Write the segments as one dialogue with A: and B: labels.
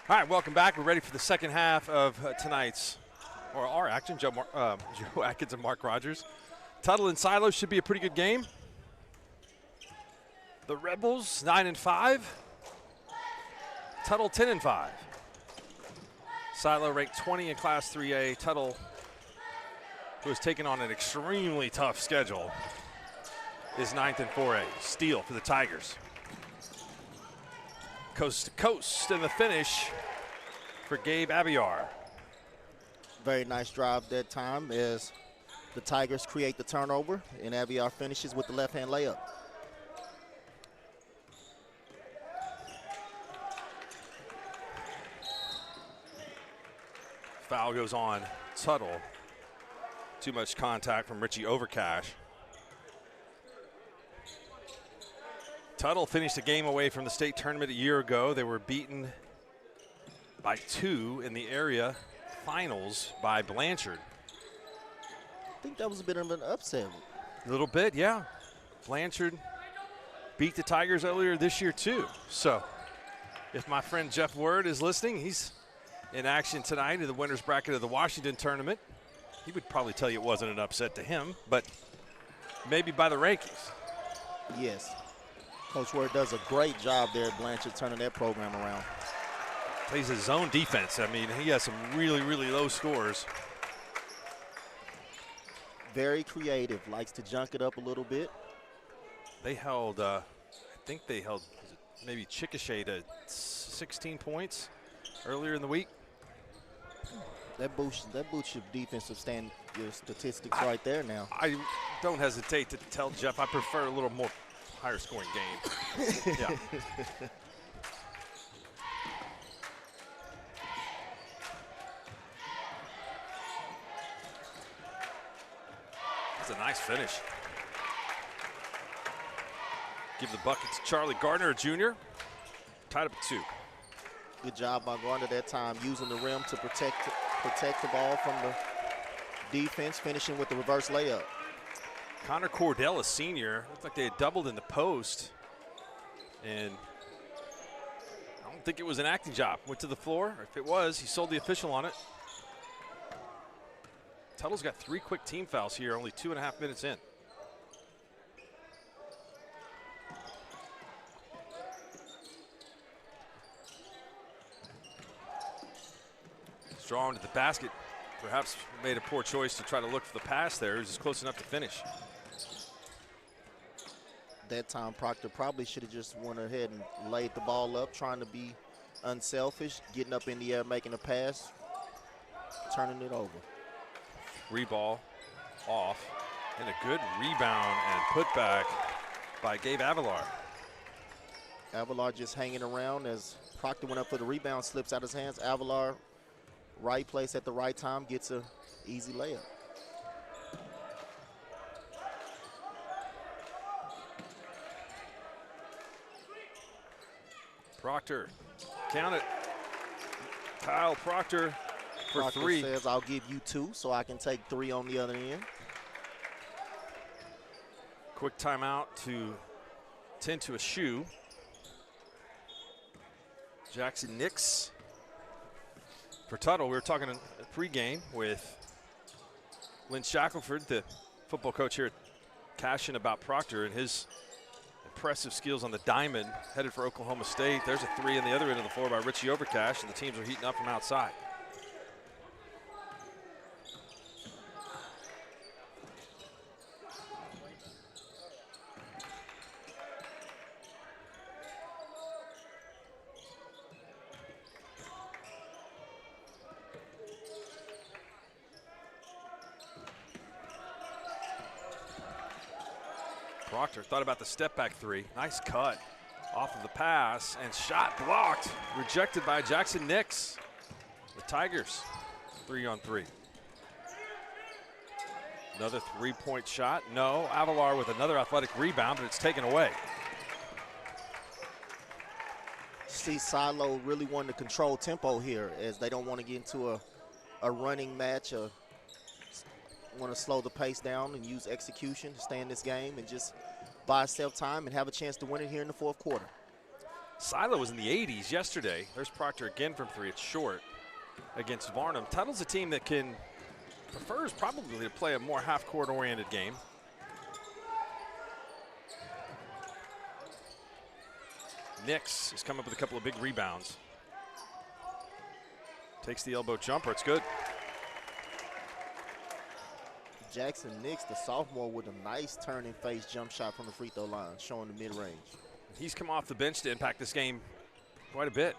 A: All right, welcome back. We're ready for the second half of tonight's, or our action. Joe Atkins and Mark Rogers. Tuttle and Silo should be a pretty good game. The Rebels 9-5. Tuttle 10-5. Silo ranked 20 in Class 3A. Tuttle, who has taken on an extremely tough schedule, is 9th in 4A. Steal for the Tigers. Coast to coast in the finish for Gabe Abiar.
B: Very nice drive that time as the Tigers create the turnover and Abiar finishes with the left-hand layup.
A: Foul goes on Tuttle. Too much contact from Richie Overcash. Tuttle finished a game away from the state tournament a year ago. They were beaten by 2 in the area finals by Blanchard.
B: I think that was a bit of an upset.
A: A little bit, yeah. Blanchard beat the Tigers earlier this year too. So if my friend Jeff Word is listening, he's in action tonight in the winner's bracket of the Washington tournament. He would probably tell you it wasn't an upset to him, but maybe by the rankings.
B: Yes. Coach Word does a great job there at Blanchard turning that program around.
A: Plays his zone defense. I mean, he has some really, really low scores.
B: Very creative, likes to junk it up a little bit.
A: They held, I think they held maybe Chickasha to 16 points earlier in the week.
B: That boosts your defensive your statistics right there now.
A: I don't hesitate to tell Jeff I prefer a little more higher scoring game. Yeah. That's a nice finish. Give the bucket to Charlie Gardner Jr. Tied up at 2.
B: Good job by Gardner that time, using the rim to protect the ball from the defense, finishing with the reverse layup.
A: Connor Cordell, a senior, looked like they had doubled in the post, and I don't think it was an acting job. Went to the floor. If it was, he sold the official on it. Tuttle's got 3 quick team fouls here, only 2.5 minutes in. Strong to the basket. Perhaps made a poor choice to try to look for the pass there. He was just close enough to finish.
B: That time Proctor probably should have just went ahead and laid the ball up, trying to be unselfish, getting up in the air, making a pass, turning it over.
A: 3 ball off, and a good rebound and putback by Gabe Avalar.
B: Avalar just hanging around as Proctor went up for the rebound, slips out his hands. Avalar, right place at the right time, gets an easy layup.
A: Proctor, count it. Kyle Proctor for
B: Proctor
A: 3.
B: Says, I'll give you 2 so I can take 3 on the other end.
A: Quick timeout to tend to a shoe. Jackson Nix for Tuttle. We were talking in pregame with Lynn Shackelford, the football coach here at Cashin, about Proctor and his impressive skills on the diamond, headed for Oklahoma State. There's a 3 on the other end of the floor by Richie Overcash, and the teams are heating up from outside. Proctor thought about the step back 3. Nice cut off of the pass, and shot blocked. Rejected by Jackson Nix. The Tigers 3-on-3. Another 3-point shot. No. Avalar with another athletic rebound, but it's taken away.
B: See Silo really wanting to control tempo here as they don't want to get into a running match, want to slow the pace down and use execution to stay in this game and just buy yourself time and have a chance to win it here in the 4th quarter.
A: Silo was in the 80s yesterday. There's Proctor again from 3. It's short against Varnum. Tuttle's a team that prefers probably to play a more half-court oriented game. Nix has come up with a couple of big rebounds. Takes the elbow jumper. It's good.
B: Jackson Nix, the sophomore, with a nice turning face jump shot from the free throw line, showing the mid-range.
A: He's come off the bench to impact this game quite a bit.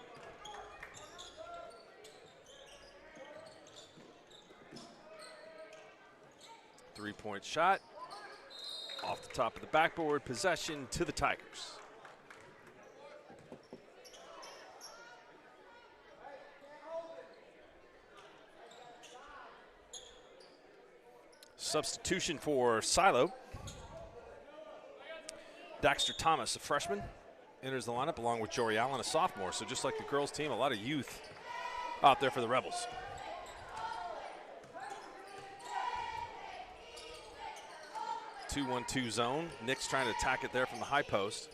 A: Three-point shot. Off the top of the backboard. Possession to the Tigers. Substitution for Silo. Daxter Thomas, a freshman, enters the lineup along with Jory Allen, a sophomore. So just like the girls team, a lot of youth out there for the Rebels. Two-1-2 zone. Nick's trying to attack it there from the high post.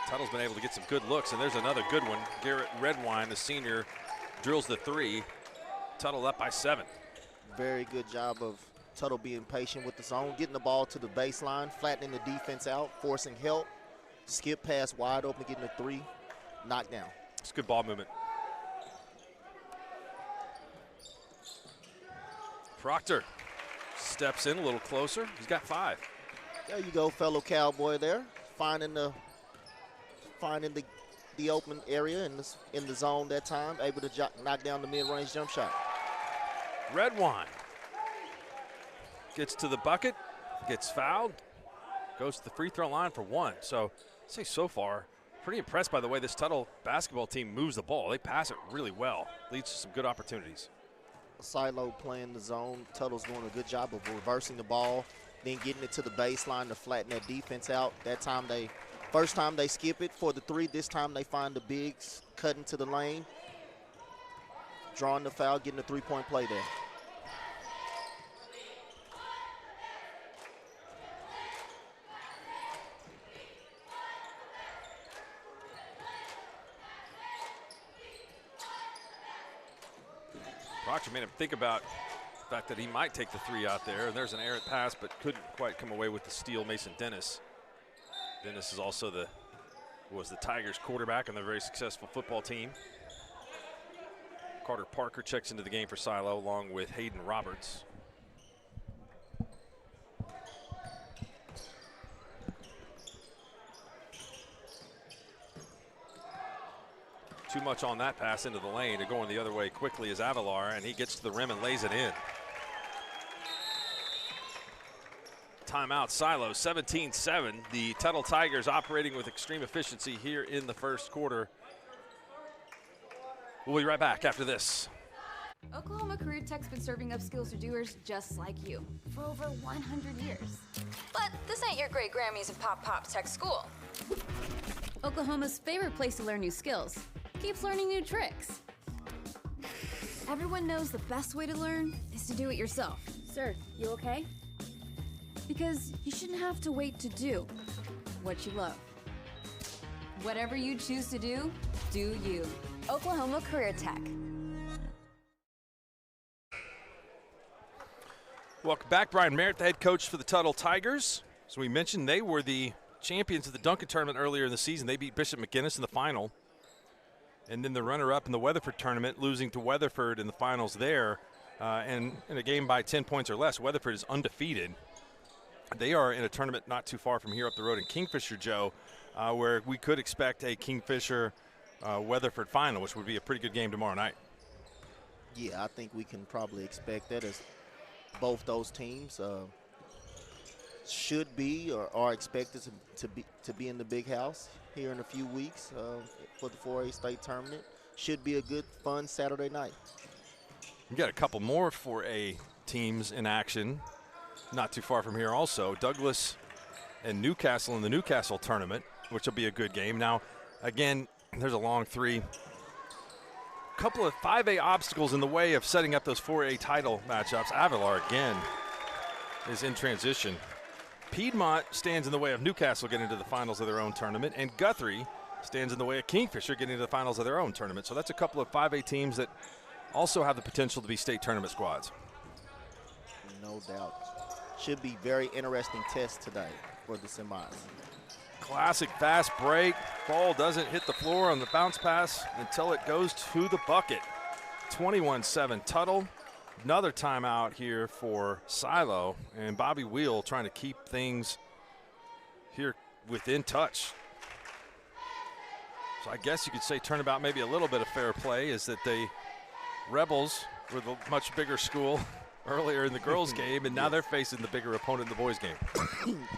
A: Tuttle's been able to get some good looks, and there's another good one. Garrett Redwine, the senior, drills the 3. Tuttle up by 7.
B: Very good job of Tuttle being patient with the zone, getting the ball to the baseline, flattening the defense out, forcing help, skip pass wide open, getting a 3, knockdown.
A: It's good ball movement. Proctor steps in a little closer. He's got 5.
B: There you go, fellow Cowboy there, finding the open area in the zone that time, able to knock down the mid-range jump shot.
A: Redwine gets to the bucket, gets fouled, goes to the free throw line for 1. So I'd say so far, pretty impressed by the way this Tuttle basketball team moves the ball. They pass it really well, leads to some good opportunities.
B: Silo playing the zone. Tuttle's doing a good job of reversing the ball, then getting it to the baseline to flatten that defense out. First time they skip it for the 3. This time they find the bigs cutting to the lane, drawing the foul, getting a 3-point play there.
A: Proctor made him think about the fact that he might take the 3 out there, and there's an errant pass, but couldn't quite come away with the steal. Mason Dennis. Dennis is also was the Tigers quarterback on their very successful football team. Carter Parker checks into the game for Silo along with Hayden Roberts. Too much on that pass into the lane. They're going the other way quickly is Avalar, and he gets to the rim and lays it in. Timeout, Silo, 17-7. The Tuttle Tigers operating with extreme efficiency here in the first quarter. We'll be right back after this.
C: Oklahoma Career Tech's been serving up skills to doers just like you for over 100 years.
D: But this ain't your great Grammys of Pop Tech School.
C: Oklahoma's favorite place to learn new skills keeps learning new tricks. Everyone knows the best way to learn is to do it yourself. Sir, you okay? Because you shouldn't have to wait to do what you love. Whatever you choose to do, do you.
D: Oklahoma Career Tech.
A: Welcome back. Brian Merritt, the head coach for the Tuttle Tigers. As we mentioned, they were the champions of the Duncan tournament earlier in the season. They beat Bishop McGuinness in the final. And then the runner-up in the Weatherford tournament, losing to Weatherford in the finals there. And in a game by 10 points or less, Weatherford is undefeated. They are in a tournament not too far from here up the road in Kingfisher, Joe, where we could expect a Kingfisher-Weatherford final, which would be a pretty good game tomorrow night.
B: Yeah, I think we can probably expect that, as both those teams should be or are expected to be in the big house here in a few weeks for the 4A state tournament. Should be a good, fun Saturday night.
A: We got a couple more 4A teams in action not too far from here also. Douglas and Newcastle in the Newcastle tournament, which will be a good game. Now, again, there's a long 3. Couple of 5A obstacles in the way of setting up those 4A title matchups. Avalar again is in transition. Piedmont stands in the way of Newcastle getting to the finals of their own tournament, and Guthrie stands in the way of Kingfisher getting to the finals of their own tournament. So that's a couple of 5A teams that also have the potential to be state tournament squads.
B: No doubt. Should be very interesting test today for the semis.
A: Classic fast break. Ball doesn't hit the floor on the bounce pass until it goes to the bucket. 21-7 Tuttle. Another timeout here for Silo, and Bobby Wheel trying to keep things here within touch. So I guess you could say turnabout, maybe a little bit of fair play, is that the Rebels were the much bigger school earlier in the girls' game, and now they're facing the bigger opponent in the boys' game.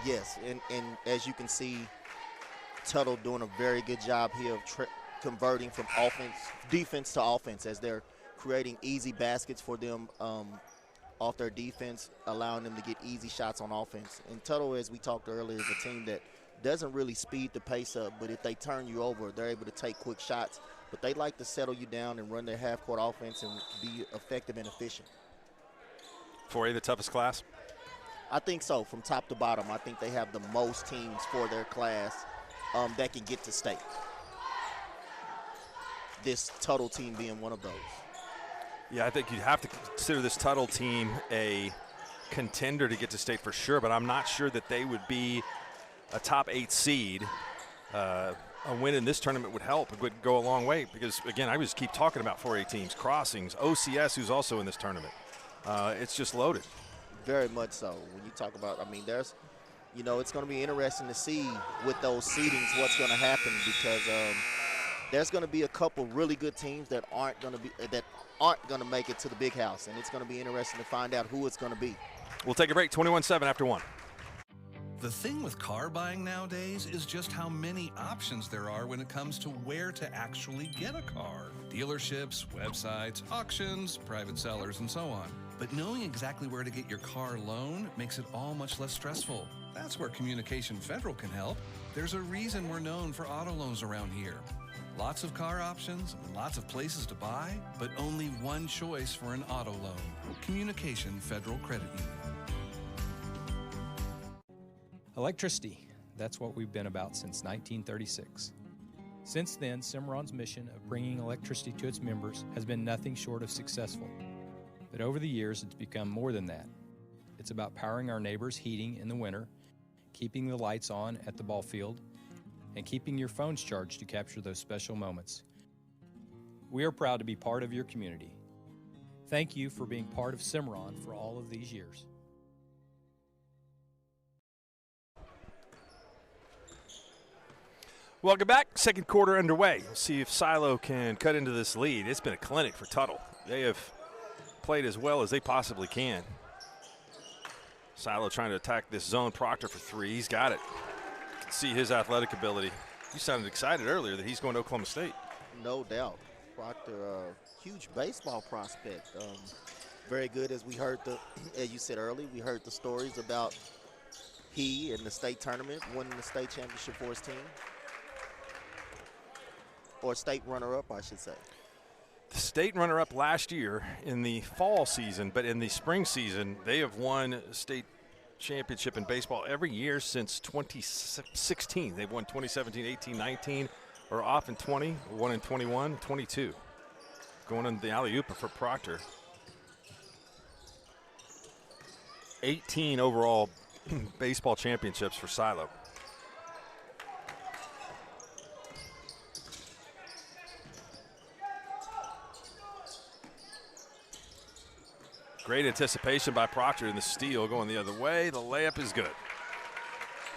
B: Yes, and as you can see, Tuttle doing a very good job here of converting from defense to offense, as they're creating easy baskets for them off their defense, allowing them to get easy shots on offense. And Tuttle, as we talked earlier, is a team that doesn't really speed the pace up, but if they turn you over, they're able to take quick shots. But they like to settle you down and run their half-court offense and be effective and efficient.
A: 4A, the toughest class?
B: I think so, from top to bottom. I think they have the most teams for their class that can get to state. This Tuttle team being one of those.
A: Yeah, I think you'd have to consider this Tuttle team a contender to get to state for sure, but I'm not sure that they would be a top 8 seed. A win in this tournament would help. It would go a long way because, again, I just keep talking about 4A teams, Crossings, OCS, who's also in this tournament. It's just loaded.
B: Very much so. When you talk about, I mean, there's, you know, it's going to be interesting to see with those seedings what's going to happen, because there's going to be a couple really good teams that aren't going to make it to the big house, and it's going to be interesting to find out who it's going to be.
A: We'll take a break. 21-7 after 1.
E: The thing with car buying nowadays is just how many options there are when it comes to where to actually get a car. Dealerships, websites, auctions, private sellers, and so on. But knowing exactly where to get your car loan makes it all much less stressful. That's where Communication Federal can help. There's a reason we're known for auto loans around here. Lots of car options, lots of places to buy, but only one choice for an auto loan. Communication Federal Credit Union.
F: Electricity, that's what we've been about since 1936. Since then, Cimarron's mission of bringing electricity to its members has been nothing short of successful. But over the years, it's become more than that. It's about powering our neighbors' heating in the winter, keeping the lights on at the ball field, and keeping your phones charged to capture those special moments. We are proud to be part of your community. Thank you for being part of Cimarron for all of these years.
A: Welcome back. Second quarter underway. We'll see if Silo can cut into this lead. It's been a clinic for Tuttle. They have played as well as they possibly can. Silo trying to attack this zone. Proctor for 3. He's got it. See his athletic ability. You sounded excited earlier that he's going to Oklahoma State.
B: No doubt. Proctor, huge baseball prospect. Very good, as we heard as you said earlier, we heard the stories about he in the state tournament winning the state championship for his team. Or state runner-up, I should say.
A: The state runner-up last year in the fall season, but in the spring season, they have won state championship in baseball every year since 2016. They've won 2017, 18, 19, or off in 20, won in 21, 22. Going in the alley-oop for Proctor. 18 overall baseball championships for Silo. Great anticipation by Proctor in the steal, going the other way. The layup is good.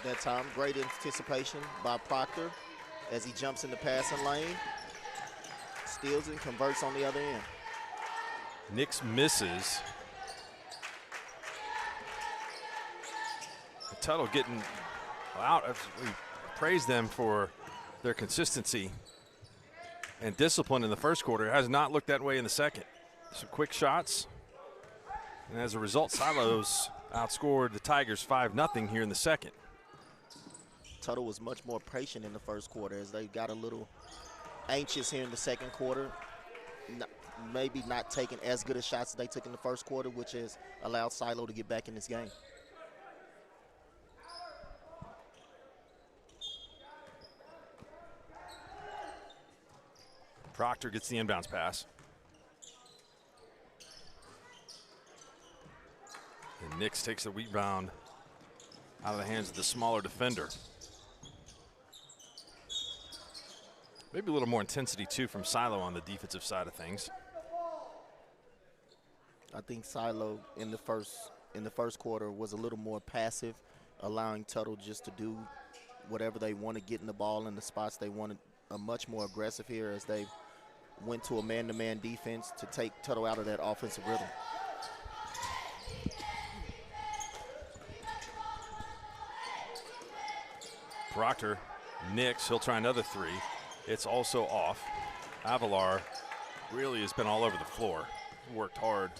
B: That time, great anticipation by Proctor as he jumps in the passing lane, steals and converts on the other end.
A: Nix misses. Tuttle getting out. We praise them for their consistency and discipline in the first quarter. It has not looked that way in the second. Some quick shots. And as a result, Silos outscored the Tigers 5-0 here in the second.
B: Tuttle was much more patient in the first quarter as they got a little anxious here in the second quarter. Maybe not taking as good a shots as they took in the first quarter, which has allowed Silo to get back in this game.
A: Proctor gets the inbounds pass. And Nix takes the rebound out of the hands of the smaller defender. Maybe a little more intensity, too, from Silo on the defensive side of things.
B: I think Silo in the first quarter was a little more passive, allowing Tuttle just to do whatever they want to, getting the ball in the spots they wanted. Much more aggressive here as they went to a man-to-man defense to take Tuttle out of that offensive rhythm.
A: Proctor, Nix, he'll try another three. It's also off. Avalar really has been all over the floor. Worked hard.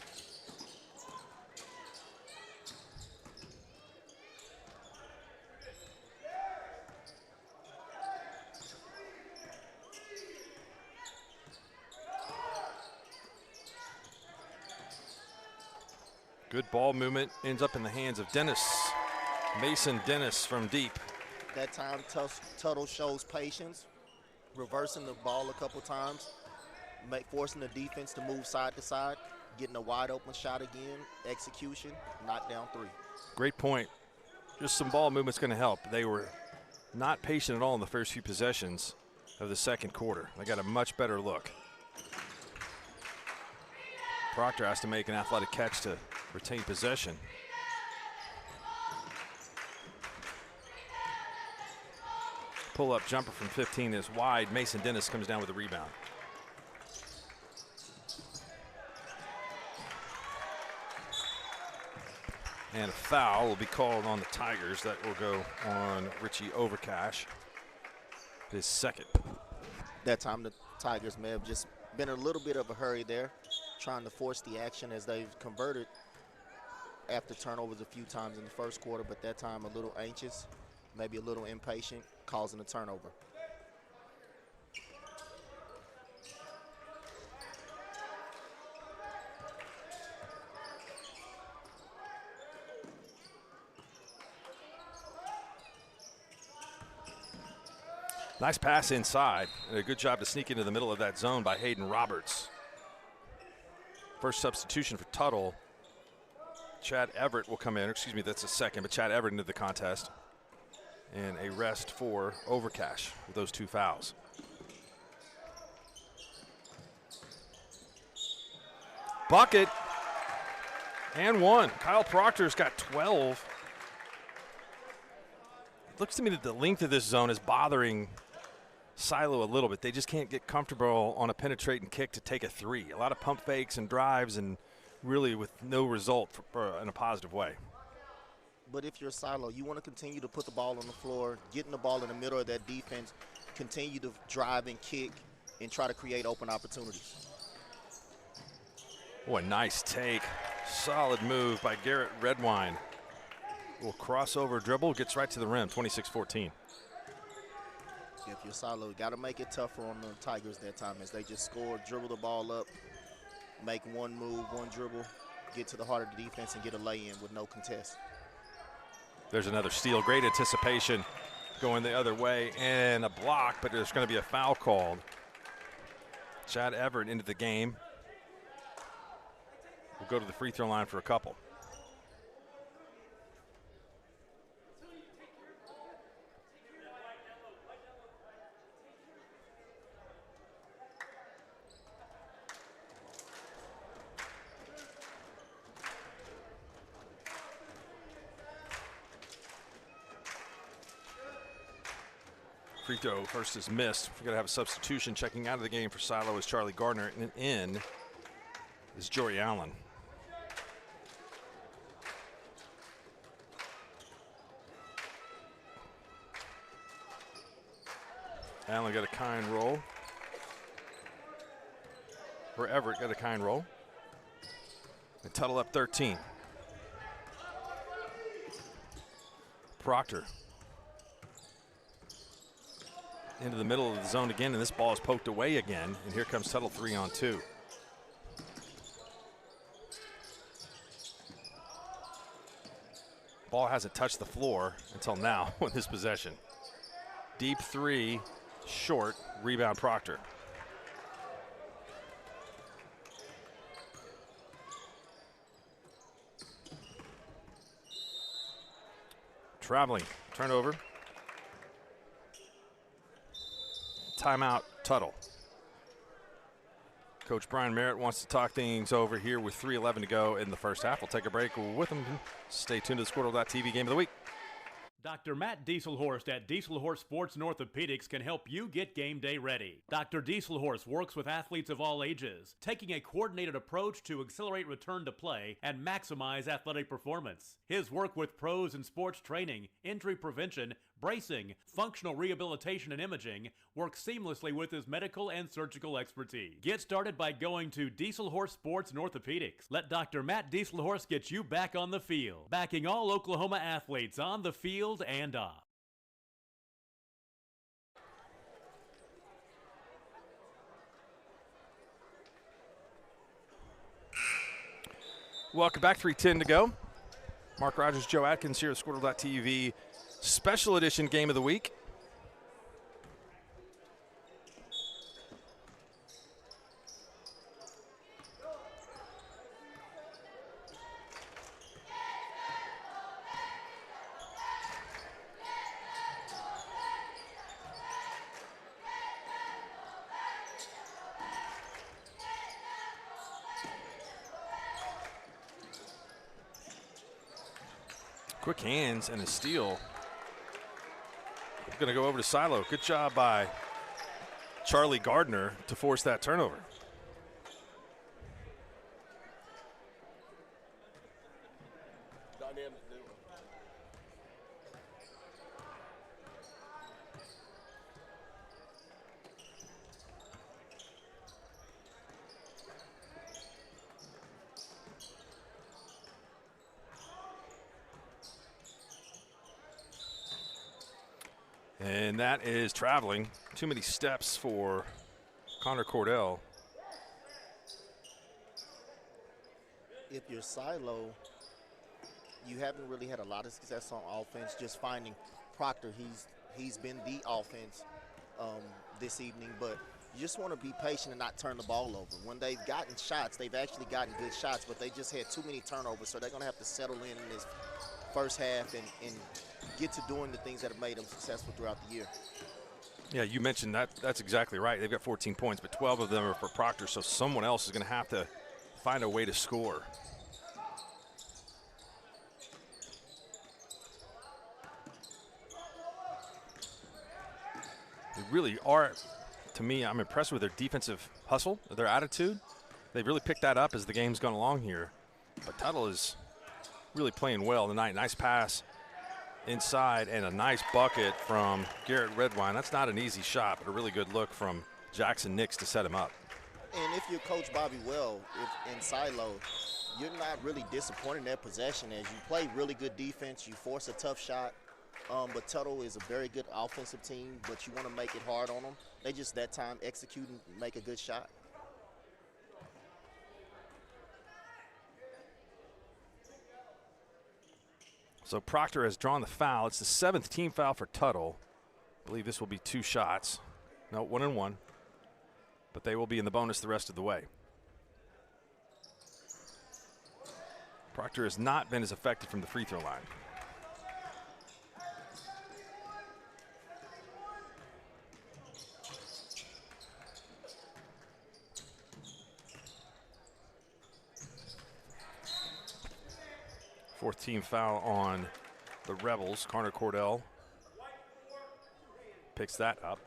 A: Good ball movement, ends up in the hands of Dennis. Mason Dennis from deep.
B: That time, Tuttle shows patience, reversing the ball a couple times, forcing the defense to move side to side, getting a wide open shot again, execution, knockdown three.
A: Great point. Just some ball movement's going to help. They were not patient at all in the first few possessions of the second quarter. They got a much better look. Proctor has to make an athletic catch to retain possession. Pull-up jumper from 15 is wide. Mason Dennis comes down with a rebound. And a foul will be called on the Tigers. That will go on Richie Overcash, his second.
B: That time the Tigers may have just been a little bit of a hurry there, trying to force the action as they've converted after turnovers a few times in the first quarter, but that time a little anxious, maybe a little impatient, causing a turnover.
A: Nice pass inside. A good job to sneak into the middle of that zone by Hayden Roberts. First substitution for Tuttle. Chad Everett will come in. Excuse me, that's a second, but Chad Everett into the contest. And a rest for Overcash with those two fouls. Bucket and one. Kyle Proctor's got 12. Looks to me that the length of this zone is bothering Silo a little bit. They just can't get comfortable on a penetrating kick to take a three. A lot of pump fakes and drives and really with no result in a positive way.
B: But if you're Silo, you want to continue to put the ball on the floor, getting the ball in the middle of that defense, continue to drive and kick and try to create open opportunities.
A: Oh, a nice take. Solid move by Garrett Redwine. Little crossover dribble, gets right to the rim, 26-14.
B: If you're Silo, you got to make it tougher on the Tigers that time as they just score, dribble the ball up, make one move, one dribble, get to the heart of the defense and get a lay-in with no contest.
A: There's another steal. Great anticipation going the other way and a block, but there's going to be a foul called. Chad Everett into the game. We'll go to the free throw line for a couple. Free throw first is missed. We're going to have a substitution. Checking out of the game for Silo is Charlie Gardner, and in is Jory Allen. Allen got a kind roll. Or Everett got a kind roll. And Tuttle up 13. Proctor into the middle of the zone again, and this ball is poked away again, and here comes Tuttle 3-on-2. Ball hasn't touched the floor until now with this possession. Deep three, short, rebound Proctor. Traveling, turnover. Timeout, Tuttle. Coach Brian Merritt wants to talk things over here with 3:11 to go in the first half. We'll take a break with him. Stay tuned to the Squirtle.tv Game of the Week.
G: Dr. Matt Dieselhorst at Dieselhorst Sports and Orthopedics can help you get game day ready. Dr. Dieselhorst works with athletes of all ages, taking a coordinated approach to accelerate return to play and maximize athletic performance. His work with pros in sports training, injury prevention, bracing, functional rehabilitation, and imaging works seamlessly with his medical and surgical expertise. Get started by going to Dieselhorst Sports and Orthopedics. Let Dr. Matt Dieselhorst get you back on the field, backing all Oklahoma athletes on the field and off.
A: Welcome back, 3:10 to go. Mark Rogers, Joe Atkins here at Squirtle.tv. Special edition Game of the Week. Quick hands and a steal. Going to go over to Silo. Good job by Charlie Gardner to force that turnover. And that is traveling. Too many steps for Connor Cordell.
B: If you're Silo, you haven't really had a lot of success on offense. Just finding Proctor, he's been the offense this evening, but you just want to be patient and not turn the ball over. When they've gotten shots, they've actually gotten good shots, but they just had too many turnovers, so they're going to have to settle in this first half and get to doing the things that have made them successful throughout the year.
A: Yeah, you mentioned that. That's exactly right. They've got 14 points, but 12 of them are for Proctor, so someone else is going to have to find a way to score. They really are, to me, I'm impressed with their defensive hustle, their attitude. They've really picked that up as the game's gone along here. But Tuttle is really playing well tonight. Nice pass inside and a nice bucket from Garrett Redwine. That's not an easy shot, but a really good look from Jackson Nix to set him up.
B: And if you're Coach Bobby Well in Silo, you're not really disappointed in that possession as you play really good defense, you force a tough shot. But Tuttle is a very good offensive team, but you want to make it hard on them. They just that time execute and make a good shot.
A: So Proctor has drawn the foul. It's the 7th team foul for Tuttle. I believe this will be 2 shots. No, 1 and 1. But they will be in the bonus the rest of the way. Proctor has not been as effective from the free throw line. Fourth team foul on the Rebels. Connor Cordell picks that up.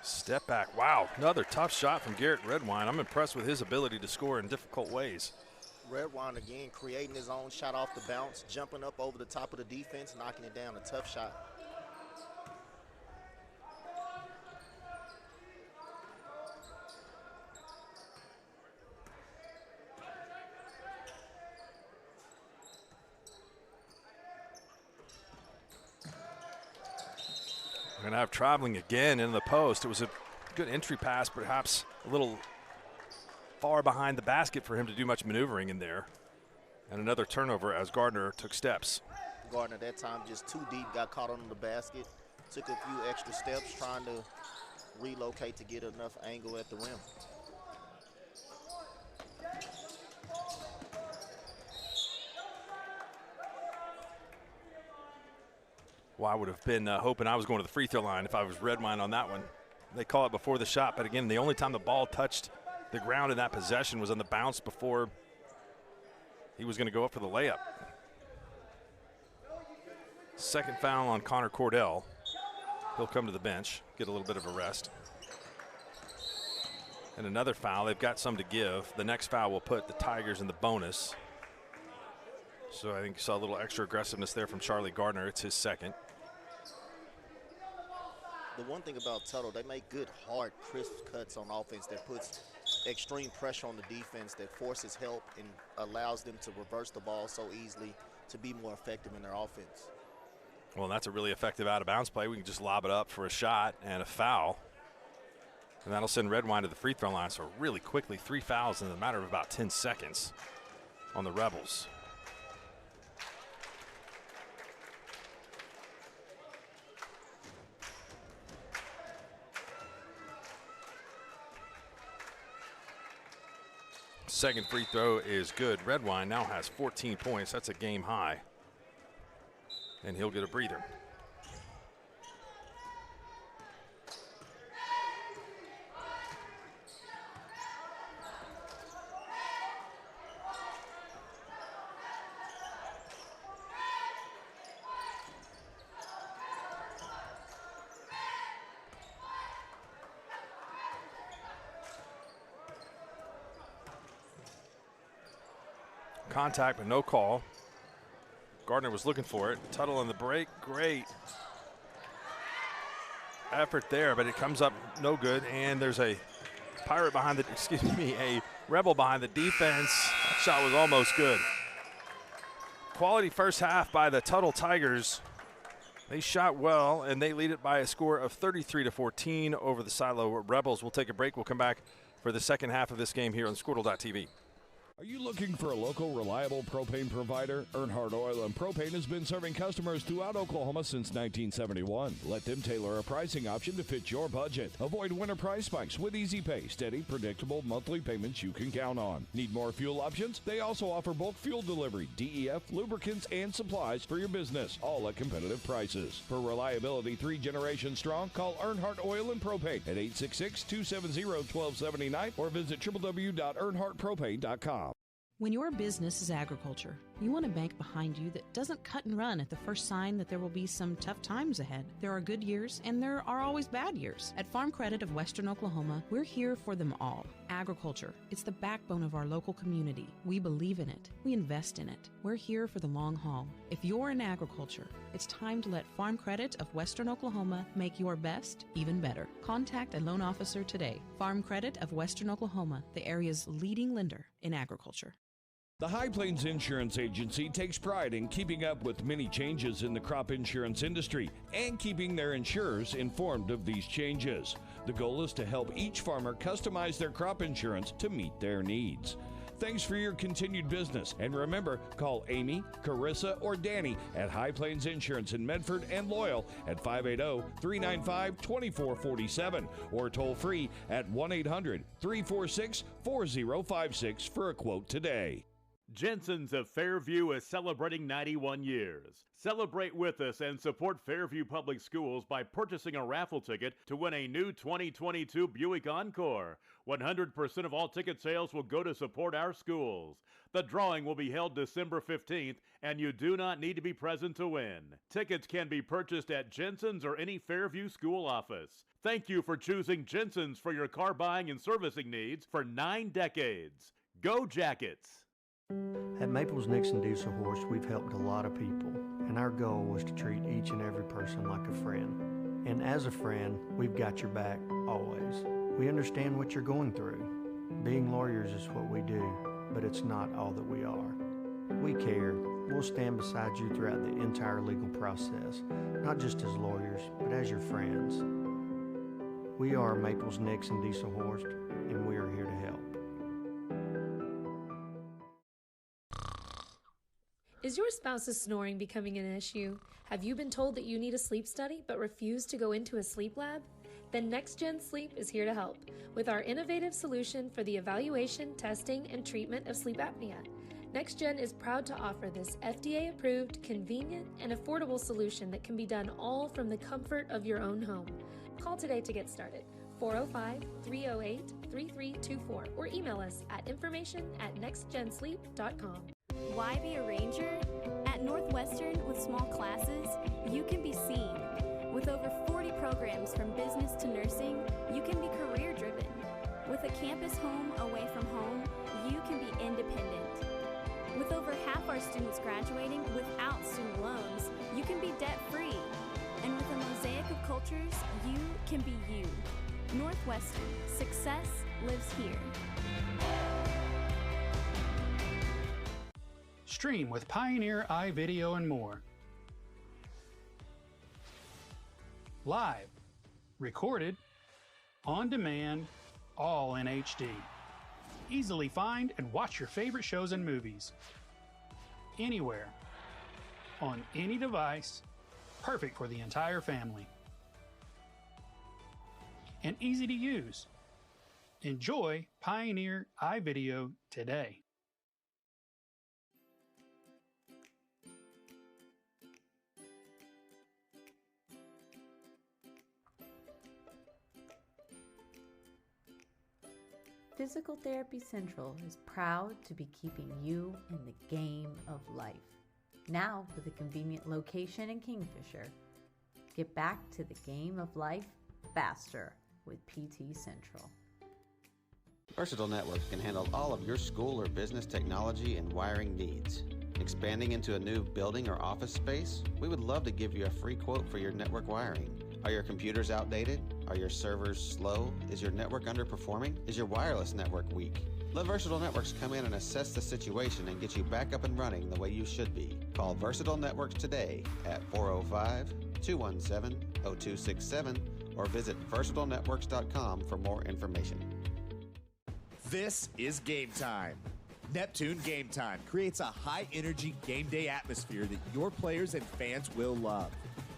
A: Step back. Wow, another tough shot from Garrett Redwine. I'm impressed with his ability to score in difficult ways.
B: Redwine again creating his own shot off the bounce, jumping up over the top of the defense, knocking it down. A tough shot.
A: We're going to have traveling again in the post. It was a good entry pass, perhaps a little far behind the basket for him to do much maneuvering in there. And another turnover as Gardner took steps.
B: Gardner that time, just too deep, got caught on the basket, took a few extra steps trying to relocate to get enough angle at the rim.
A: Well, I would have been hoping I was going to the free throw line if I was Redwine on that one. They call it before the shot, but again, the only time the ball touched the ground in that possession was on the bounce before he was going to go up for the layup. Second foul on Connor Cordell. He'll come to the bench, get a little bit of a rest. And another foul. They've got some to give. The next foul will put the Tigers in the bonus. So I think you saw a little extra aggressiveness there from Charlie Gardner. It's his second.
B: The one thing about Tuttle, they make good, hard, crisp cuts on offense that puts extreme pressure on the defense, that forces help and allows them to reverse the ball so easily to be more effective in their offense.
A: Well, that's a really effective out-of-bounds play. We can just lob it up for a shot and a foul. And that'll send Redwine to the free throw line. So really quickly, 3 fouls in a matter of about 10 seconds on the Rebels. Second free throw is good. Redwine now has 14 points. That's a game high. And he'll get a breather. Contact, but no call. Gardner was looking for it. Tuttle on the break. Great effort there, but it comes up no good. And there's a Pirate behind the, a Rebel behind the defense. That shot was almost good. Quality first half by the Tuttle Tigers. They shot well, and they lead it by a score of 33-14 over the Silo Rebels. We'll take a break. We'll come back for the second half of this game here on Squirtle.tv.
H: Are you looking for a local, reliable propane provider? Earnhardt Oil and Propane has been serving customers throughout Oklahoma since 1971. Let them tailor a pricing option to fit your budget. Avoid winter price spikes with easy pay, steady, predictable monthly payments you can count on. Need more fuel options? They also offer bulk fuel delivery, DEF, lubricants, and supplies for your business, all at competitive prices. For reliability 3 generations strong, call Earnhardt Oil and Propane at 866-270-1279 or visit www.earnhardtpropane.com.
I: When your business is agriculture, you want a bank behind you that doesn't cut and run at the first sign that there will be some tough times ahead. There are good years and there are always bad years. At Farm Credit of Western Oklahoma, we're here for them all. Agriculture, it's the backbone of our local community. We believe in it. We invest in it. We're here for the long haul. If you're in agriculture, it's time to let Farm Credit of Western Oklahoma make your best even better. Contact a loan officer today. Farm Credit of Western Oklahoma, the area's leading lender in agriculture.
H: The High Plains Insurance Agency takes pride in keeping up with many changes in the crop insurance industry and keeping their insurers informed of these changes. The goal is to help each farmer customize their crop insurance to meet their needs. Thanks for your continued business. And remember, call Amy, Carissa, or Danny at High Plains Insurance in Medford and Loyal at 580-395-2447 or toll free at 1-800-346-4056 for a quote today.
G: Jensen's of Fairview is celebrating 91 years. Celebrate with us and support Fairview Public Schools by purchasing a raffle ticket to win a new 2022 Buick Encore. 100% of all ticket sales will go to support our schools. The drawing will be held December 15th, and you do not need to be present to win. Tickets can be purchased at Jensen's or any Fairview school office. Thank you for choosing Jensen's for your car buying and servicing needs for 9 decades. Go Jackets!
J: At Maples Nixon Diesel Horse, we've helped a lot of people, and our goal was to treat each and every person like a friend. And as a friend, we've got your back, always. We understand what you're going through. Being lawyers is what we do, but it's not all that we are. We care. We'll stand beside you throughout the entire legal process, not just as lawyers, but as your friends. We are Maples Nixon Diesel Horse, and we are here to help.
K: Is Is your spouse's snoring becoming an issue? Have you been told that you need a sleep study but refuse to go into a sleep lab? Then Next Gen Sleep is here to help with our innovative solution for the evaluation, testing, and treatment of sleep apnea. Next Gen is proud to offer this FDA-approved, convenient, and affordable solution that can be done all from the comfort of your own home. Call today to get started. 405-308-3324 or email us at information@nextgensleep.com.
L: Why be a ranger? At Northwestern, with small classes, you can be seen. With over 40 programs from business to nursing, you can be career-driven. With a campus home away from home, you can be independent. With over half our students graduating without student loans, you can be debt-free. And with a mosaic of cultures, you can be you. Northwestern, success lives here.
M: Stream with Pioneer iVideo and more. Live, recorded, on demand, all in HD. Easily find and watch your favorite shows and movies. Anywhere, on any device, perfect for the entire family. And easy to use. Enjoy Pioneer iVideo today.
N: Physical Therapy Central is proud to be keeping you in the game of life. Now with a convenient location in Kingfisher. Get back to the game of life faster with PT Central.
O: Versatile Networks can handle all of your school or business technology and wiring needs. Expanding into a new building or office space? We would love to give you a free quote for your network wiring. Are your computers outdated? Are your servers slow? Is your network underperforming? Is your wireless network weak? Let Versatile Networks come in and assess the situation and get you back up and running the way you should be. Call Versatile Networks today at 405-217-0267 or visit versatilenetworks.com for more information.
P: This is Game Time. Neptune Game Time creates a high-energy game day atmosphere that your players and fans will love.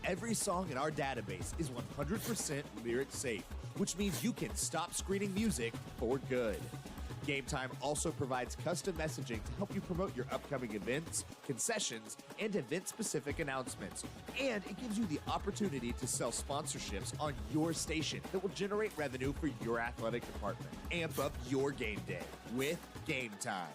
P: Every song in our database is 100% lyric safe, which means you can stop screening music for good. Game Time also provides custom messaging to help you promote your upcoming events, concessions, and event-specific announcements. And it gives you the opportunity to sell sponsorships on your station that will generate revenue for your athletic department. Amp up your game day with Game Time.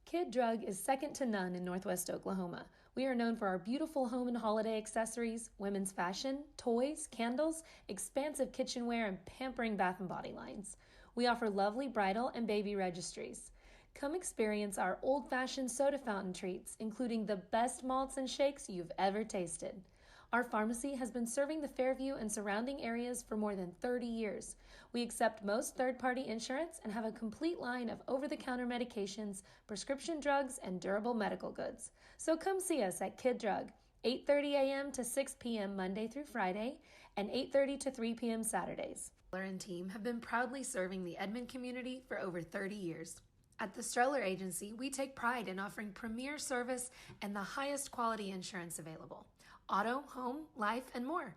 K: Kid Drug is second to none in Northwest Oklahoma. We are known for our beautiful home and holiday accessories, women's fashion, toys, candles, expansive kitchenware, and pampering bath and body lines. We offer lovely bridal and baby registries. Come experience our old-fashioned soda fountain treats, including the best malts and shakes you've ever tasted. Our pharmacy has been serving the Fairview and surrounding areas for more than 30 years. We accept most third-party insurance and have a complete line of over-the-counter medications, prescription drugs, and durable medical goods. So come see us at Kid Drug, 8:30 a.m. to 6 p.m. Monday through Friday, and 8:30 to 3 p.m. Saturdays. Streller and team have been proudly serving the Edmond community for over 30 years. At the Streller Agency, we take pride in offering premier service and the highest quality insurance available. Auto, home, life, and more.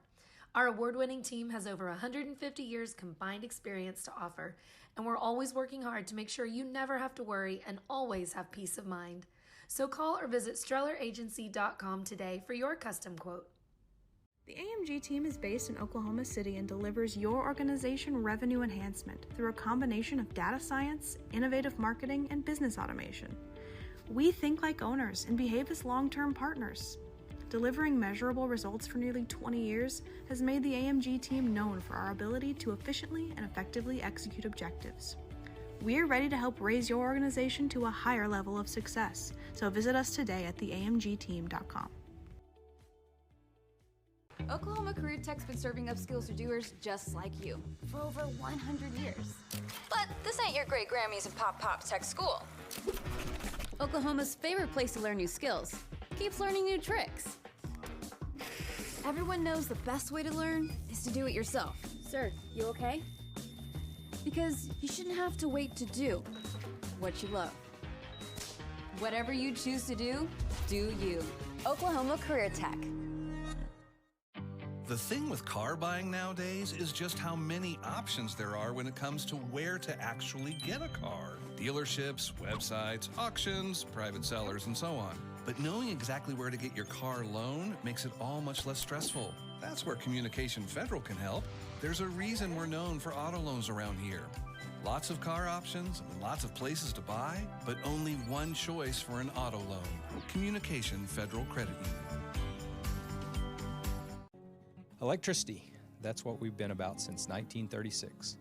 K: Our award-winning team has over 150 years combined experience to offer, and we're always working hard to make sure you never have to worry and always have peace of mind. So call or visit StrellerAgency.com today for your custom quote.
Q: The AMG team is based in Oklahoma City and delivers your organization revenue enhancement through a combination of data science, innovative marketing, and business automation. We think like owners and behave as long-term partners. Delivering measurable results for nearly 20 years has made the AMG team known for our ability to efficiently and effectively execute objectives. We're ready to help raise your organization to a higher level of success, so visit us today at theamgteam.com.
C: Oklahoma Career Tech's been serving upskills to doers just like you for over 100 years.
D: But this ain't your great Grammys and Pop Tech School.
C: Oklahoma's favorite place to learn new skills keeps learning new tricks. Everyone knows the best way to learn is to do it yourself.
L: Sir, you okay?
C: Because you shouldn't have to wait to do what you love. Whatever you choose to do, do you.
D: Oklahoma Career Tech.
E: The thing with car buying nowadays is just how many options there are when it comes to where to actually get a car. Dealerships, websites, auctions, private sellers, and so on. But knowing exactly where to get your car loan makes it all much less stressful. That's where Communication Federal can help. There's a reason we're known for auto loans around here. Lots of car options and lots of places to buy, but only one choice for an auto loan. Communication Federal Credit Union.
F: Electricity, that's what we've been about since 1936.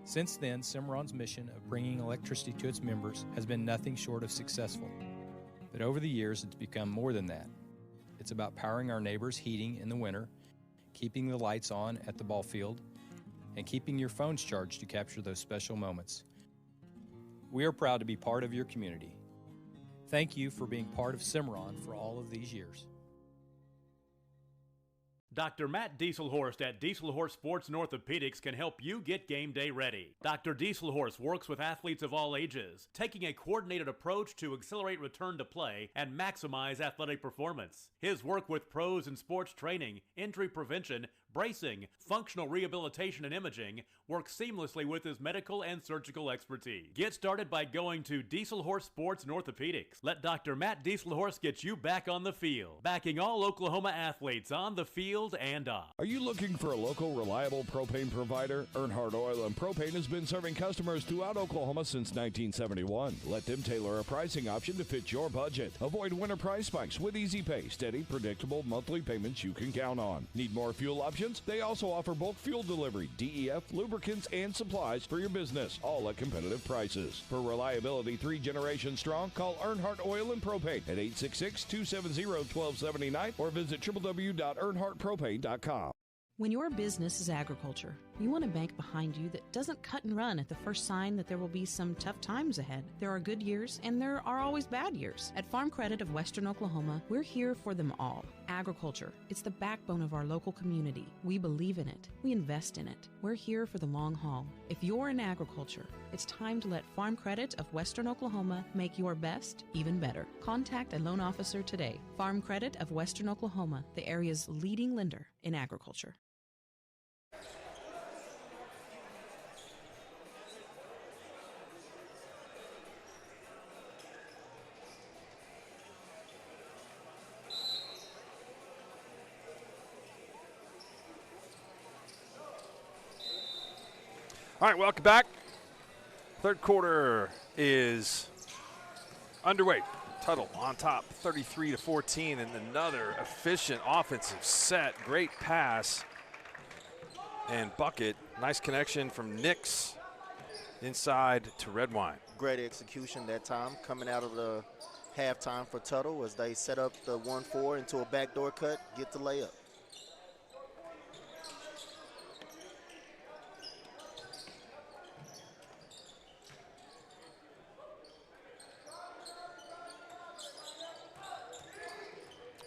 F: Since then, Cimarron's mission of bringing electricity to its members has been nothing short of successful. But over the years, it's become more than that. It's about powering our neighbors' heating in the winter, keeping the lights on at the ball field, and keeping your phones charged to capture those special moments. We are proud to be part of your community. Thank you for being part of Cimarron for all of these years.
G: Dr. Matt Dieselhorst at Dieselhorst Sports and Orthopedics can help you get game day ready. Dr. Dieselhorst works with athletes of all ages, taking a coordinated approach to accelerate return to play and maximize athletic performance. His work with pros in sports training, injury prevention, bracing, functional rehabilitation, and imaging works seamlessly with his medical and surgical expertise. Get started by going to Dieselhorst Sports and Orthopedics. Let Dr. Matt Dieselhorst get you back on the field, backing all Oklahoma athletes on the field and off.
H: Are you looking for a local, reliable propane provider? Earnhardt Oil and Propane has been serving customers throughout Oklahoma since 1971. Let them tailor a pricing option to fit your budget. Avoid winter price spikes with easy pay, steady, predictable monthly payments you can count on. Need more fuel options? They also offer bulk fuel delivery, DEF, lubricants, and supplies for your business, all at competitive prices. For reliability 3 generations strong, call Earnhardt Oil and Propane at 866-270-1279 or visit www.earnhardtpropane.com.
I: When your business is agriculture, you want a bank behind you that doesn't cut and run at the first sign that there will be some tough times ahead. There are good years and there are always bad years. At Farm Credit of Western Oklahoma, we're here for them all. Agriculture, it's the backbone of our local community. We believe in it. We invest in it. We're here for the long haul. If you're in agriculture, it's time to let Farm Credit of Western Oklahoma make your best even better. Contact a loan officer today. Farm Credit of Western Oklahoma, the area's leading lender in agriculture.
A: All right, welcome back. Third quarter is underway. Tuttle on top, 33-14, and another efficient offensive set. Great pass and bucket. Nice connection from Nix inside to Redwine.
B: Great execution that time coming out of the halftime for Tuttle as they set up the 1-4 into a backdoor cut, get the layup.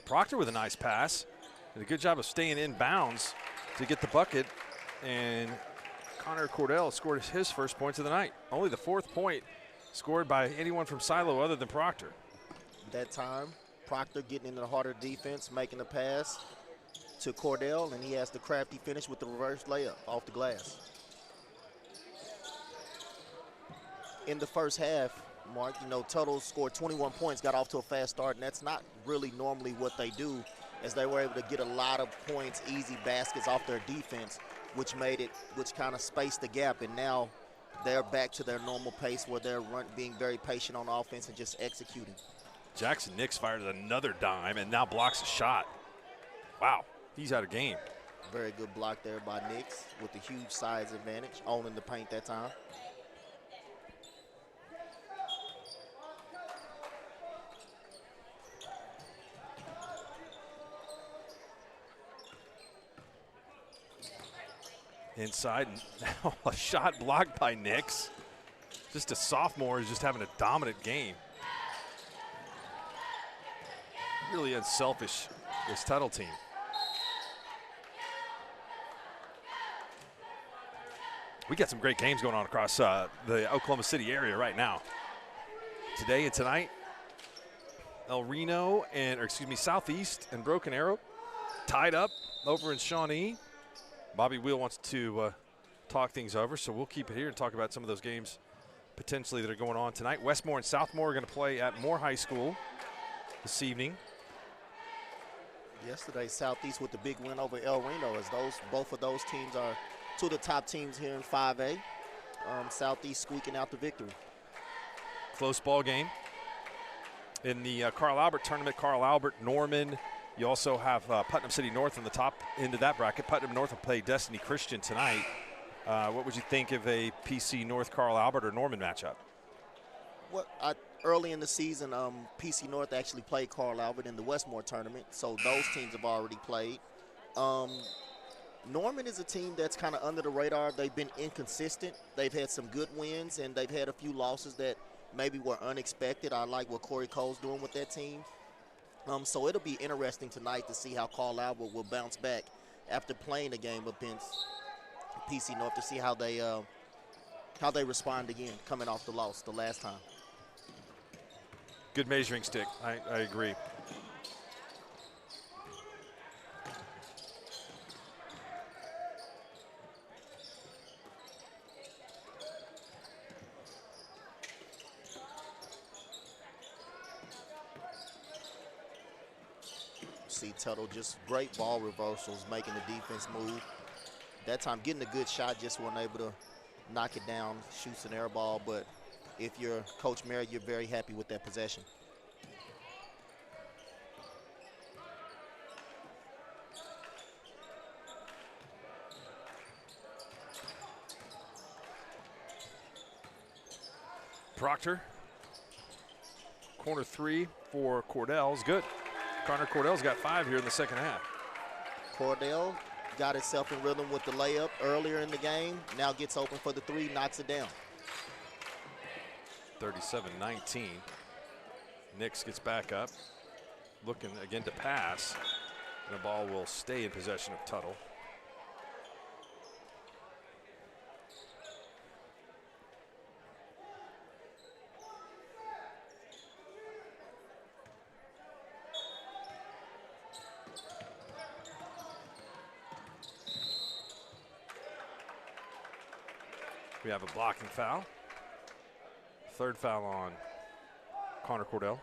A: Proctor with a nice pass. Did a good job of staying in bounds to get the bucket. And Connor Cordell scored his first points of the night. Only the 4th point scored by anyone from Silo other than Proctor.
B: That time, Proctor getting into the harder defense, making the pass to Cordell, and he has the crafty finish with the reverse layup off the glass. In the first half, Mark, you know, Tuttle scored 21 points, got off to a fast start, and that's not really normally what they do, as they were able to get a lot of points, easy baskets off their defense, which kind of spaced the gap, and now they're back to their normal pace where they're being very patient on offense and just executing.
A: Jackson Nix fired another dime and now blocks a shot. Wow, he's out of game.
B: Very good block there by Nix with the huge size advantage, owning the paint that time.
A: Inside, now a shot blocked by Nix. Just a sophomore is just having a dominant game. Really unselfish, this Tuttle team. We got some great games going on across the Oklahoma City area right now. Today and tonight, Southeast and Broken Arrow tied up over in Shawnee. Bobby Wheel wants to talk things over, so we'll keep it here and talk about some of those games potentially that are going on tonight. Westmore and Southmore are going to play at Moore High School this evening.
B: Yesterday, Southeast with the big win over El Reno, as both of those teams are two of the top teams here in 5A. Southeast squeaking out the victory.
A: Close ball game. In the Carl Albert tournament, Carl Albert, Norman. You also have Putnam City North on the top end of that bracket. Putnam North will play Destiny Christian tonight. What would you think of a PC North Carl Albert or Norman matchup?
B: Early in the season, PC North actually played Carl Albert in the Westmore tournament, so those teams have already played. Norman is a team that's kind of under the radar. They've been inconsistent. They've had some good wins, and they've had a few losses that maybe were unexpected. I like what Corey Cole's doing with that team. So it'll be interesting tonight to see how Carl Albert will bounce back after playing a game against PC North, to see how they respond again coming off the loss the last time.
A: Good measuring stick. I agree.
B: See Tuttle, just great ball reversals, making the defense move. That time getting a good shot, just weren't able to knock it down, shoots an air ball, but if you're Coach Merritt, you're very happy with that possession.
A: Proctor, corner three for Cordell's good. Connor Cordell's got 5 here in the second half.
B: Cordell got itself in rhythm with the layup earlier in the game, now gets open for the 3, knocks it down.
A: 37-19. Nix gets back up, looking again to pass. And the ball will stay in possession of Tuttle. We have a blocking foul. 3rd foul on Connor Cordell.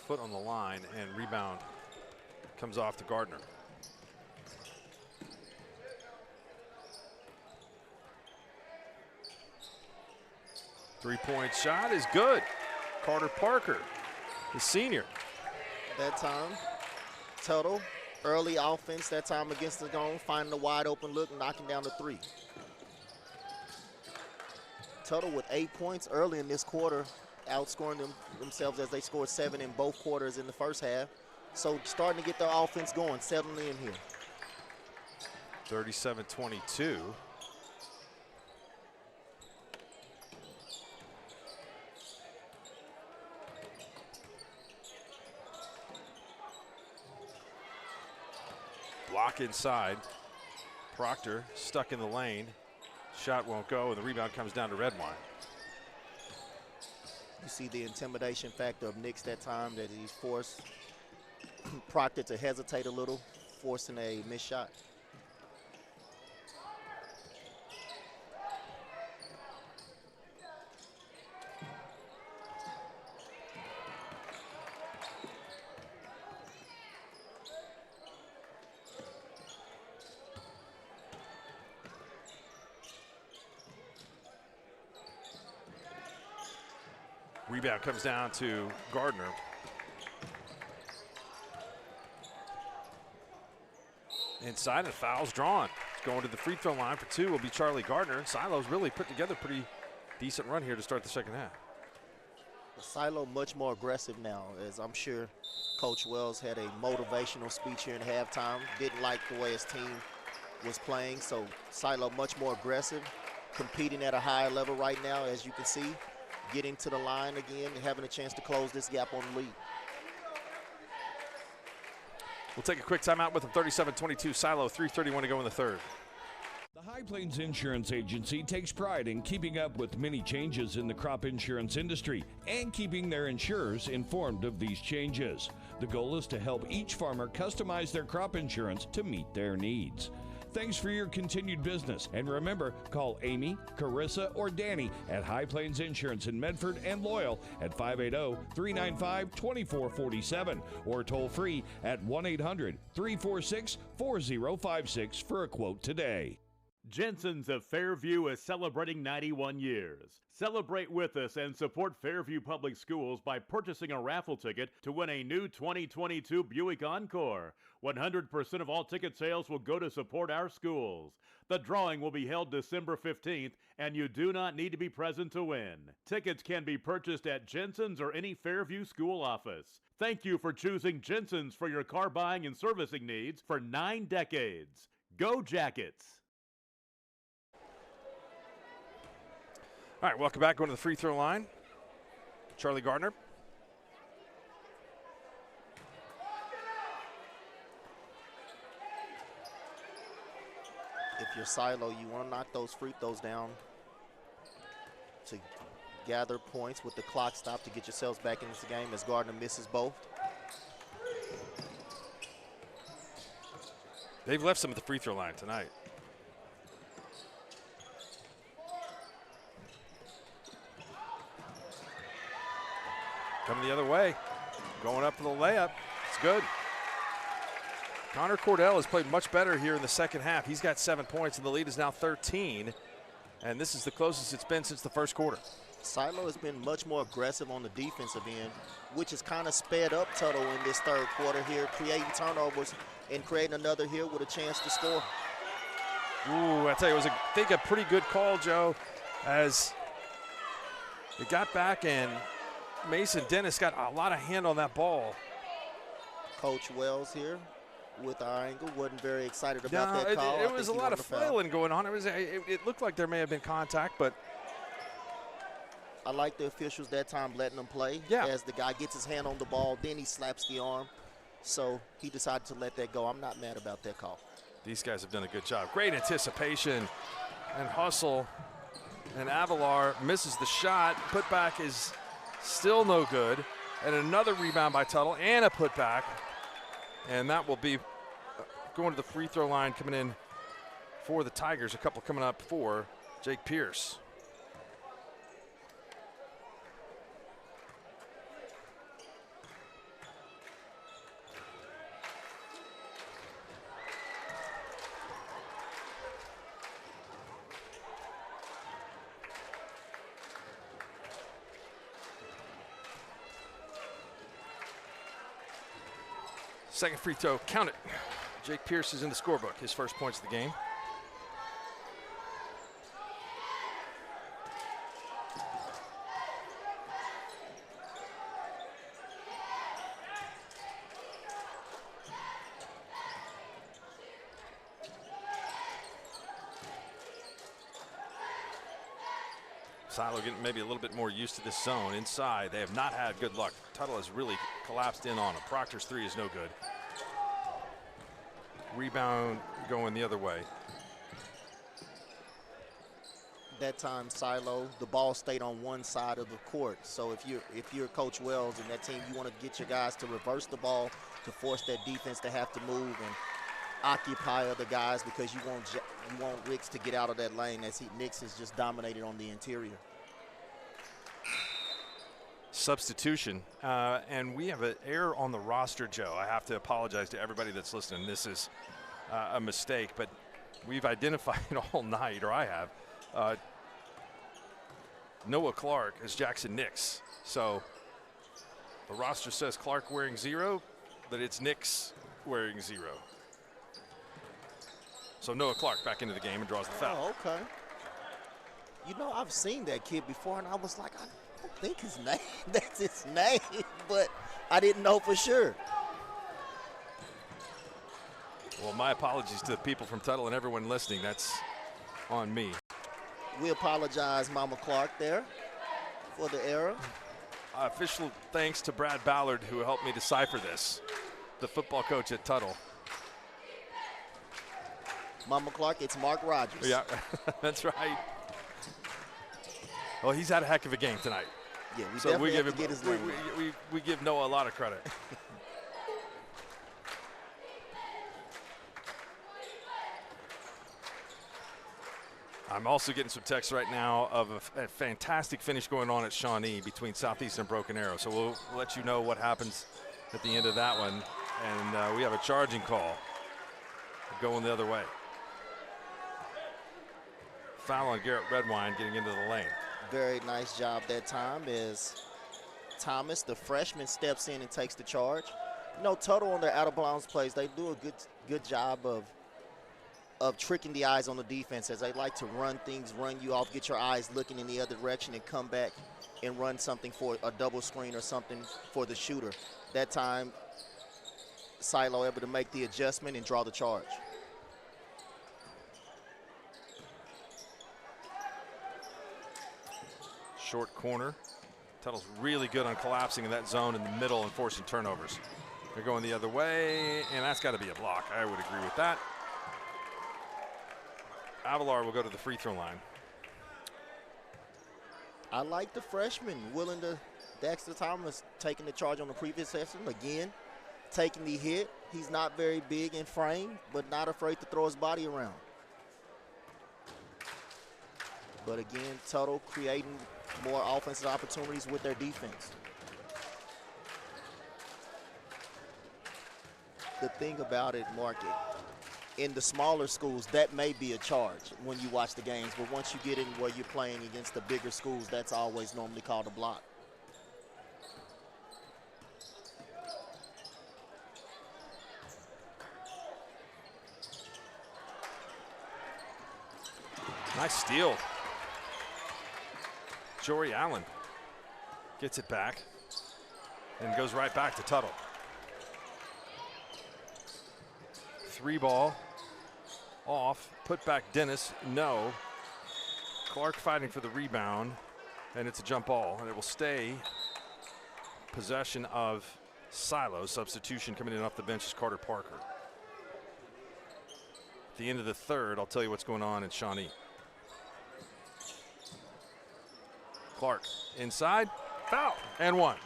A: Foot on the line, and rebound comes off to Gardner. Three-point shot is good. Carter Parker, the senior.
B: That time, Tuttle, early offense that time against the zone, finding a wide open look, knocking down the 3. Tuttle with 8 points early in this quarter, outscoring themselves as they scored 7 in both quarters in the first half. So starting to get their offense going, settling in here.
A: 37-22. Block inside. Proctor stuck in the lane. Shot won't go, and the rebound comes down to Redwine.
B: You see the intimidation factor of Nix that time, that he forced Proctor to hesitate a little, forcing a missed shot.
A: Rebound comes down to Gardner. Inside, and foul's drawn. It's going to the free throw line for 2 will be Charlie Gardner. Silo's really put together a pretty decent run here to start the second half.
B: Silo much more aggressive now, as I'm sure Coach Wells had a motivational speech here in halftime. Didn't like the way his team was playing, so Silo much more aggressive, competing at a higher level right now, as you can see. Getting to the line again and having a chance to close this gap on the lead.
A: We'll take a quick timeout with them. 37-22, Silo, 3:31 to go in the third.
H: The High Plains Insurance Agency takes pride in keeping up with many changes in the crop insurance industry and keeping their insurers informed of these changes. The goal is to help each farmer customize their crop insurance to meet their needs. Thanks for your continued business. And remember, call Amy, Carissa, or Danny at High Plains Insurance in Medford and Loyal at 580-395-2447 or toll free at 1-800-346-4056 for a quote today.
G: Jensen's of Fairview is celebrating 91 years. Celebrate with us and support Fairview Public Schools by purchasing a raffle ticket to win a new 2022 Buick Encore. 100% of all ticket sales will go to support our schools. The drawing will be held December 15th, and you do not need to be present to win. Tickets can be purchased at Jensen's or any Fairview school office. Thank you for choosing Jensen's for your car buying and servicing needs for 9 decades. Go Jackets!
A: All right, welcome back. Going to the free throw line. Charlie Gardner.
B: If you're Silo, you want to knock those free throws down to gather points with the clock stopped to get yourselves back in this game as Gardner misses both.
A: They've left some at the free throw line tonight. Coming the other way, going up for the layup. It's good. Connor Cordell has played much better here in the second half. He's got 7 points, and the lead is now 13. And this is the closest it's been since the first quarter.
B: Silo has been much more aggressive on the defensive end, which has kind of sped up Tuttle in this third quarter here, creating turnovers and creating another here with a chance to score.
A: Ooh, I tell you, it was, I think, a pretty good call, Joe, as it got back and Mason Dennis got a lot of hand on that ball.
B: Coach Wells here with our angle wasn't very excited about that call.
A: It was a lot of flailing going on. It looked like there may have been contact, but
B: I like the officials that time letting them play.
A: Yeah.
B: As the guy gets his hand on the ball, then he slaps the arm. So he decided to let that go. I'm not mad about that call.
A: These guys have done a good job. Great anticipation and hustle. And Avalar misses the shot. Putback is still no good. And another rebound by Tuttle and a putback. And that will be going to the free throw line coming in for the Tigers. A couple coming up for Jake Pierce. Second free throw, count it. Jake Pierce is in the scorebook, his first points of the game. Silo getting maybe a little bit more used to this zone inside. They have not had good luck. Tuttle has really collapsed in on him. Proctor's three is no good. Rebound going the other way.
B: That time, Silo, the ball stayed on one side of the court. So if you're Coach Wells and that team, you want to get your guys to reverse the ball to force that defense to have to move and occupy other guys, because you want Ricks to get out of that lane as Nix is just dominated on the interior.
A: Substitution, and we have an error on the roster, Joe. I have to apologize to everybody that's listening. This is a mistake, but we've identified all night, or I have, Noah Clark as Jackson Nix. So the roster says Clark wearing 0, but it's Nix wearing 0. So Noah Clark back into the game and draws the foul.
B: Oh, okay. You know, I've seen that kid before, and I was like, I don't think his name, that's his name, but I didn't know for sure.
A: Well, my apologies to the people from Tuttle and everyone listening. That's on me.
B: We apologize, Mama Clark, there for the error.
A: Official thanks to Brad Ballard, who helped me decipher this, the football coach at Tuttle.
B: Mama Clark, it's Mark Rogers.
A: Yeah, that's right. Well, he's had a heck of a game tonight.
B: Yeah, we definitely have to get his name.
A: We give Noah a lot of credit. I'm also getting some text right now of a fantastic finish going on at Shawnee between Southeast and Broken Arrow. So we'll let you know what happens at the end of that one. And we have a charging call going the other way. Foul on Garrett Redwine getting into the lane.
B: Very nice job that time as Thomas, the freshman, steps in and takes the charge. You know, Tuttle on their out-of-bounds plays, they do a good job of tricking the eyes on the defense, as they like to run things, run you off, get your eyes looking in the other direction, and come back and run something for a double screen or something for the shooter. That time, Silo able to make the adjustment and draw the charge.
A: Short corner. Tuttle's really good on collapsing in that zone in the middle and forcing turnovers. They're going the other way, and that's got to be a block. I would agree with that. Avalar will go to the free throw line.
B: I like the freshman willing to. Dexter Thomas taking the charge on the previous session. Again, taking the hit. He's not very big in frame, but not afraid to throw his body around. But again, Tuttle creating more offensive opportunities with their defense. The thing about it, Mark, in the smaller schools, that may be a charge when you watch the games. But once you get in where you're playing against the bigger schools, that's always normally called a block.
A: Nice steal. Jory Allen gets it back and goes right back to Tuttle. 3 ball off, put back Dennis, no. Clark fighting for the rebound, and it's a jump ball, and it will stay possession of Silo. Substitution coming in off the bench is Carter Parker. At the end of the third, I'll tell you what's going on in Shawnee. Clark inside, foul, and 1.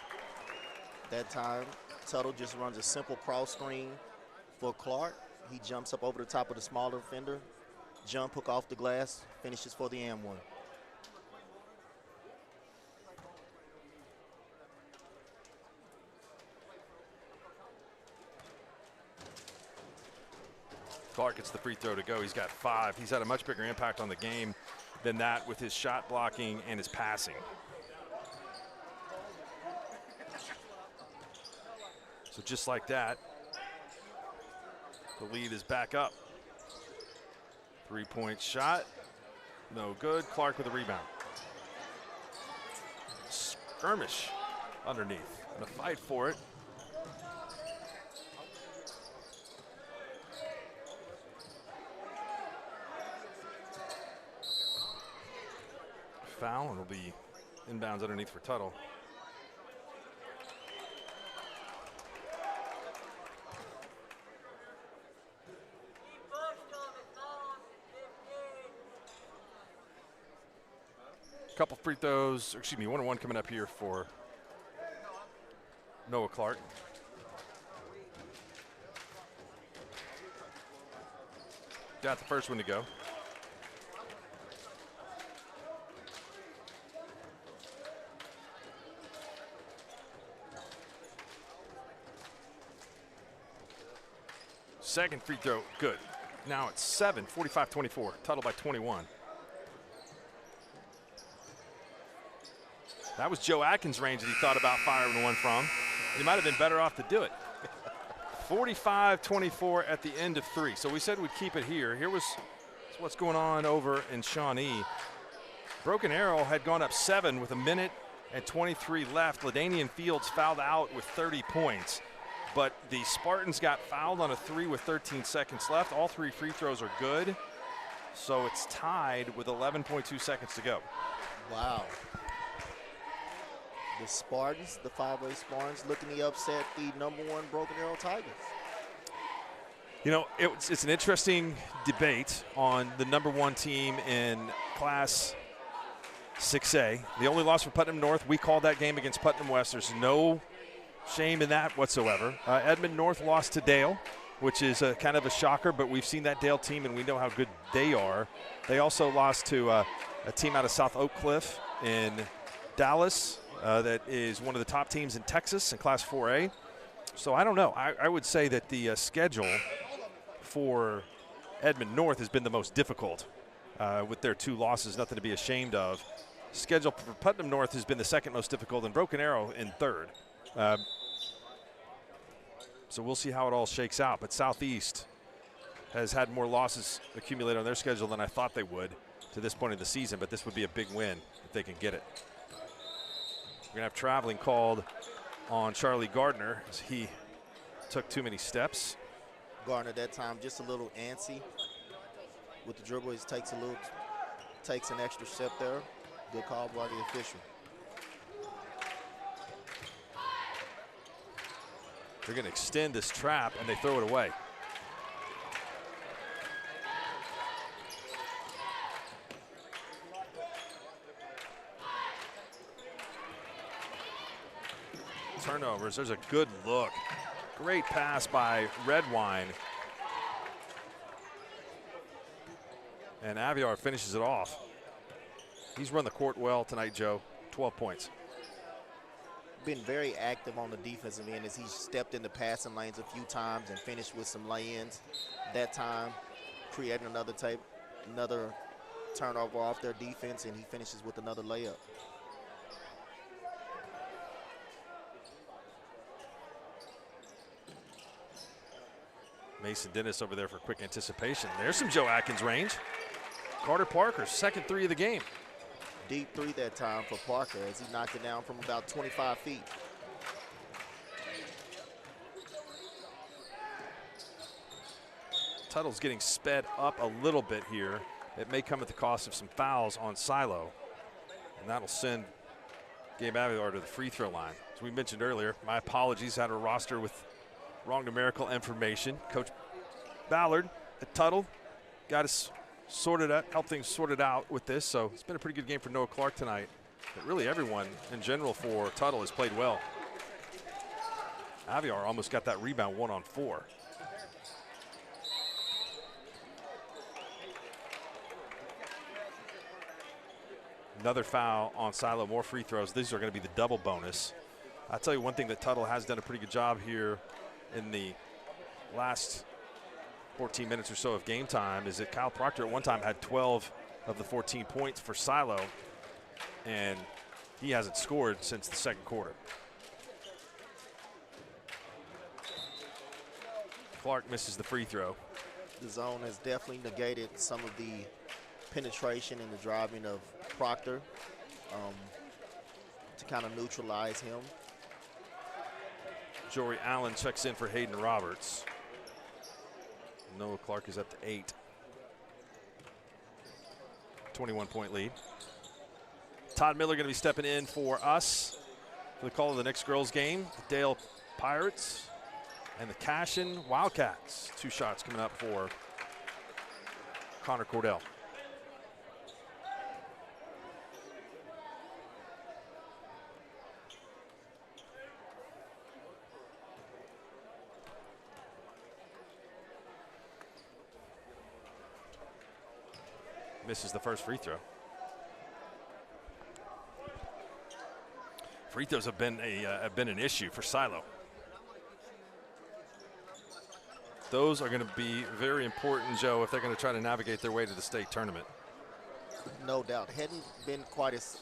B: That time, Tuttle just runs a simple cross screen for Clark. He jumps up over the top of the smaller defender, jump hook off the glass, finishes for the and 1.
A: Clark gets the free throw to go. He's got 5. He's had a much bigger impact on the game than that with his shot blocking and his passing. So just like that, the lead is back up. 3-point shot, no good. Clark with a rebound. Skirmish underneath, and a fight for it. Foul, and it'll be inbounds underneath for Tuttle. Couple free throws, or excuse me, 1-on-1 coming up here for Noah Clark. Got the first one to go. Second free throw, good. Now it's 7, 45-24, Tuttle by 21. That was Joe Atkins' range that he thought about firing one from. He might have been better off to do it. 45-24 at the end of 3. So we said we'd keep it here. Here was what's going on over in Shawnee. Broken Arrow had gone up 7 with 1:23 left. LaDainian Fields fouled out with 30 points. But the Spartans got fouled on a 3 with 13 seconds left. All 3 free throws are good. So it's tied with 11.2 seconds to go.
B: Wow. The Spartans, the 5A Spartans, looking to upset the #1 Broken Arrow Tigers.
A: You know, it's an interesting debate on the #1 team in Class 6A. The only loss for Putnam North, we called that game against Putnam West. There's no shame in that whatsoever. Edmond North lost to Dale, which is kind of a shocker, but we've seen that Dale team and we know how good they are. They also lost to a team out of South Oak Cliff in Dallas that is one of the top teams in Texas in Class 4A. So I don't know. I would say that the schedule for Edmond North has been the most difficult with their 2 losses, nothing to be ashamed of. Schedule for Putnam North has been the second most difficult, and Broken Arrow in 3rd. So we'll see how it all shakes out. But Southeast has had more losses accumulated on their schedule than I thought they would to this point in the season, but this would be a big win if they can get it. We're going to have traveling called on Charlie Gardner as he took too many steps.
B: Gardner that time just a little antsy with the dribble. He takes an extra step there. Good call by the official.
A: They're going to extend this trap, and they throw it away. Turnovers. There's a good look. Great pass by Redwine. And Aviar finishes it off. He's run the court well tonight, Joe. 12 points.
B: Been very active on the defensive end as he stepped in the passing lanes a few times and finished with some lay-ins. That time, creating another turnover off their defense, and he finishes with another layup.
A: Mason Dennis over there for quick anticipation. There's some Joe Atkins range. Carter Parker's second 3 of the game.
B: Deep 3 that time for Parker as he knocked it down from about 25 feet.
A: Tuttle's getting sped up a little bit here. It may come at the cost of some fouls on Silo, and that'll send Gabe Avilar to the free throw line. As we mentioned earlier, my apologies, had a roster with wrong numerical information. Coach Ballard at Tuttle got us sorted out, helped things sorted out with this. So it's been a pretty good game for Noah Clark tonight. But really everyone in general for Tuttle has played well. Aviar almost got that rebound 1-on-4. Another foul on Silo, more free throws. These are going to be the double bonus. I'll tell you one thing that Tuttle has done a pretty good job here in the last 14 minutes or so of game time is that Kyle Proctor at one time had 12 of the 14 points for Silo, and he hasn't scored since the second quarter. Clark misses the free throw.
B: The zone has definitely negated some of the penetration and the driving of Proctor to kind of neutralize him.
A: Jory Allen checks in for Hayden Roberts. Noah Clark is up to 8. 21-point lead. Todd Miller going to be stepping in for us for the call of the next girls game. The Dale Pirates and the Cashin Wildcats. 2 shots coming up for Connor Cordell. Misses the first free throw. Free throws have been an issue for Silo. Those are going to be very important, Joe, if they're going to try to navigate their way to the state tournament.
B: No doubt. Hadn't been quite as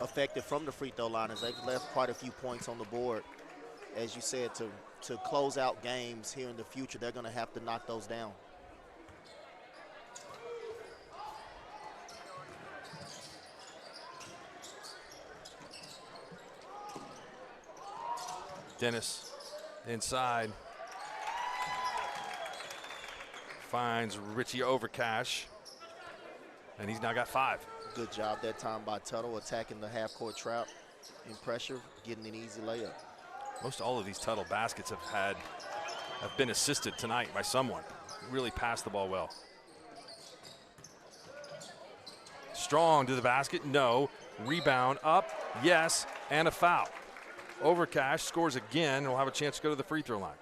B: effective from the free throw line as they've left quite a few points on the board. As you said, to close out games here in the future, they're going to have to knock those down.
A: Dennis inside. Finds Richie Overcash. And he's now got 5.
B: Good job that time by Tuttle attacking the half-court trap in pressure, getting an easy layup.
A: Most all of these Tuttle baskets have had have been assisted tonight by someone. Really passed the ball well. Strong to the basket, no. Rebound up, yes, and a foul. Overcash scores again and will have a chance to go to the free throw line.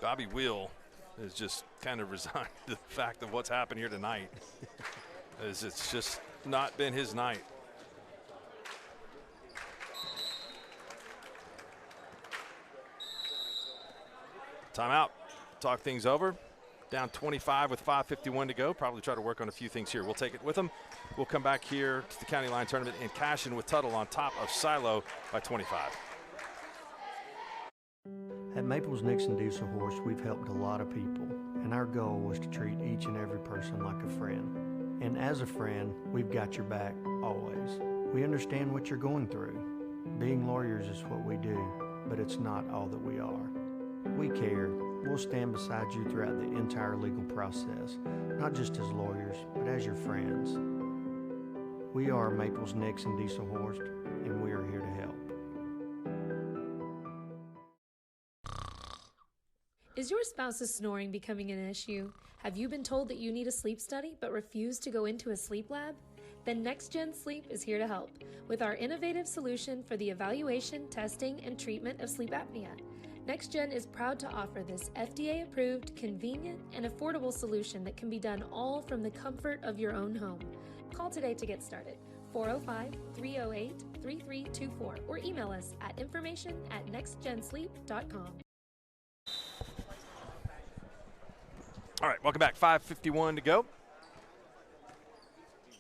A: Bobby Wheel is just kind of resigned to the fact of what's happened here tonight. As it's just not been his night. Timeout. Talk things over. Down 25 with 5:51 to go. Probably try to work on a few things here. We'll take it with them. We'll come back here to the County Line Tournament and cash in with Tuttle on top of Silo by 25.
J: At Maples Nixon Diesel Horse, we've helped a lot of people, and our goal was to treat each and every person like a friend. And as a friend, we've got your back always. We understand what you're going through. Being lawyers is what we do, but it's not all that we are. We care. We'll stand beside you throughout the entire legal process, not just as lawyers, but as your friends. We are Maples Nixon Diesel Horse, and we are here to help.
K: Is your spouse's snoring becoming an issue? Have you been told that you need a sleep study but refuse to go into a sleep lab? Then Next Gen Sleep is here to help with our innovative solution for the evaluation, testing, and treatment of sleep apnea. Next Gen is proud to offer this FDA-approved, convenient, and affordable solution that can be done all from the comfort of your own home. Call today to get started. 405-308-3324 or email us at information@nextgensleep.com.
A: All right, welcome back. 5:51 to go.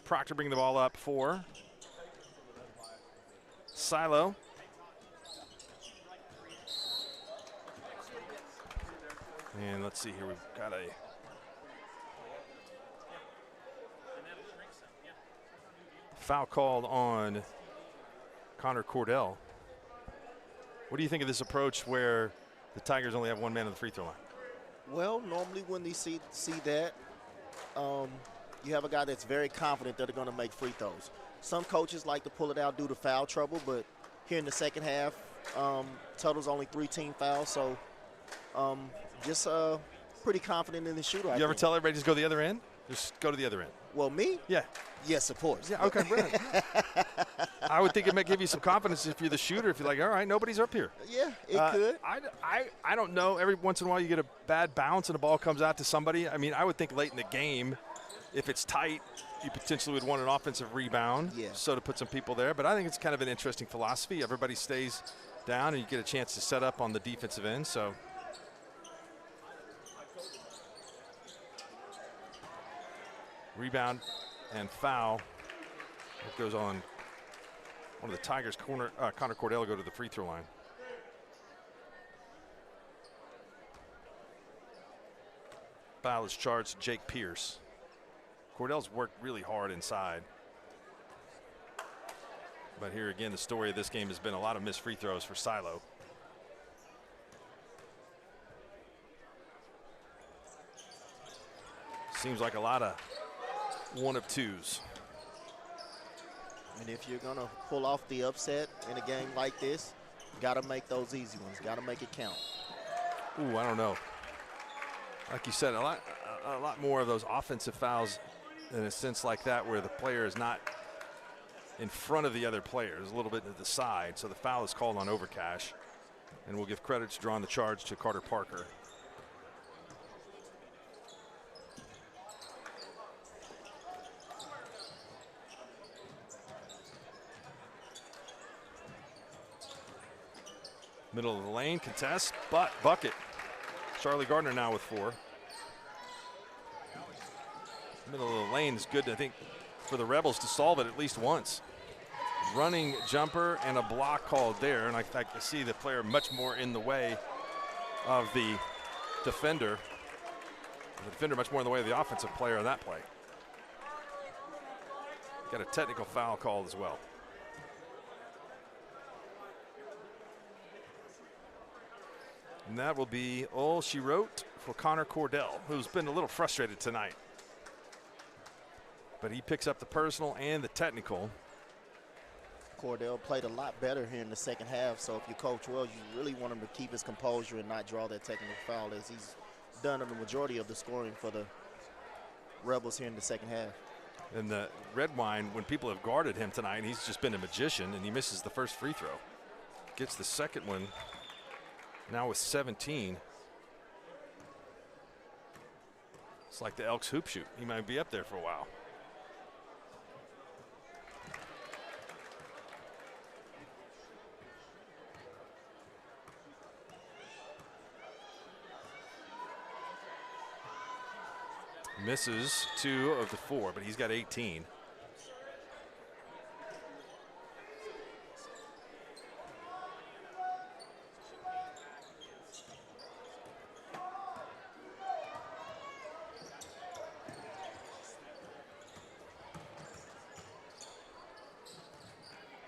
A: Proctor bringing the ball up for Silo. And let's see here, we've got a foul called on Connor Cordell. What do you think of this approach where the Tigers only have one man on the free throw line?
B: Well, normally when they see that, you have a guy that's very confident that they're going to make free throws. Some coaches like to pull it out due to foul trouble, but here in the second half, Tuttle's only 3 team fouls, so just pretty confident in the shooter.
A: You ever tell everybody just go the other end? Just go to the other end.
B: Well, me?
A: Yeah.
B: Yes, of course.
A: Yeah, okay, brilliant. I would think it might give you some confidence if you're the shooter, if you're like, all right, nobody's up here.
B: Yeah, it could.
A: I don't know. Every once in a while you get a bad bounce and the ball comes out to somebody. I mean, I would think late in the game, if it's tight, you potentially would want an offensive rebound.
B: Yeah.
A: So to put some people there. But I think it's kind of an interesting philosophy. Everybody stays down and you get a chance to set up on the defensive end. So rebound and foul. It goes on one of the Tigers' corner. Connor Cordell will go to the free throw line. Foul is charged Jake Pierce. Cordell's worked really hard inside. But here again, the story of this game has been a lot of missed free throws for Silo. Seems like a lot of 1 of 2s.
B: And if you're going to pull off the upset in a game like this, you got to make those easy ones. Got to make it count.
A: Ooh, I don't know. Like you said, a lot more of those offensive fouls in a sense like that where the player is not in front of the other players, a little bit to the side. So the foul is called on Overcash. And we'll give credits drawing the charge to Carter Parker. Middle of the lane, contest, but bucket. Charlie Gardner now with 4. Middle of the lane is good, I think, for the Rebels to solve it at least once. Running jumper and a block called there, and I see the player much more in the way of the defender. The defender much more in the way of the offensive player on that play. Got a technical foul called as well. And that will be all she wrote for Connor Cordell, who's been a little frustrated tonight. But he picks up the personal and the technical.
B: Cordell played a lot better here in the second half, so if you coach well, you really want him to keep his composure and not draw that technical foul, as he's done in the majority of the scoring for the Rebels here in the second half.
A: And the Redwine, when people have guarded him tonight, he's just been a magician, and he misses the first free throw. Gets the second one, now with 17. It's like the Elks hoop shoot. He might be up there for a while. Misses 2 of the 4, but he's got 18.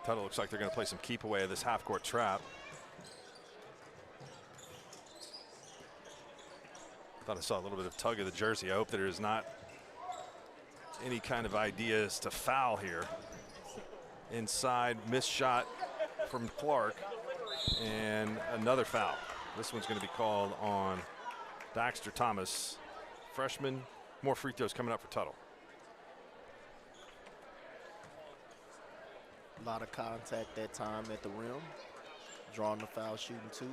A: Tuttle looks like they're going to play some keep away of this half-court trap. Thought I saw a little bit of tug of the jersey. I hope there is not any kind of ideas to foul here. Inside, missed shot from Clark, and another foul. This one's going to be called on Daxter Thomas, freshman. More free throws coming up for Tuttle.
B: A lot of contact that time at the rim. Drawing the foul, shooting 2.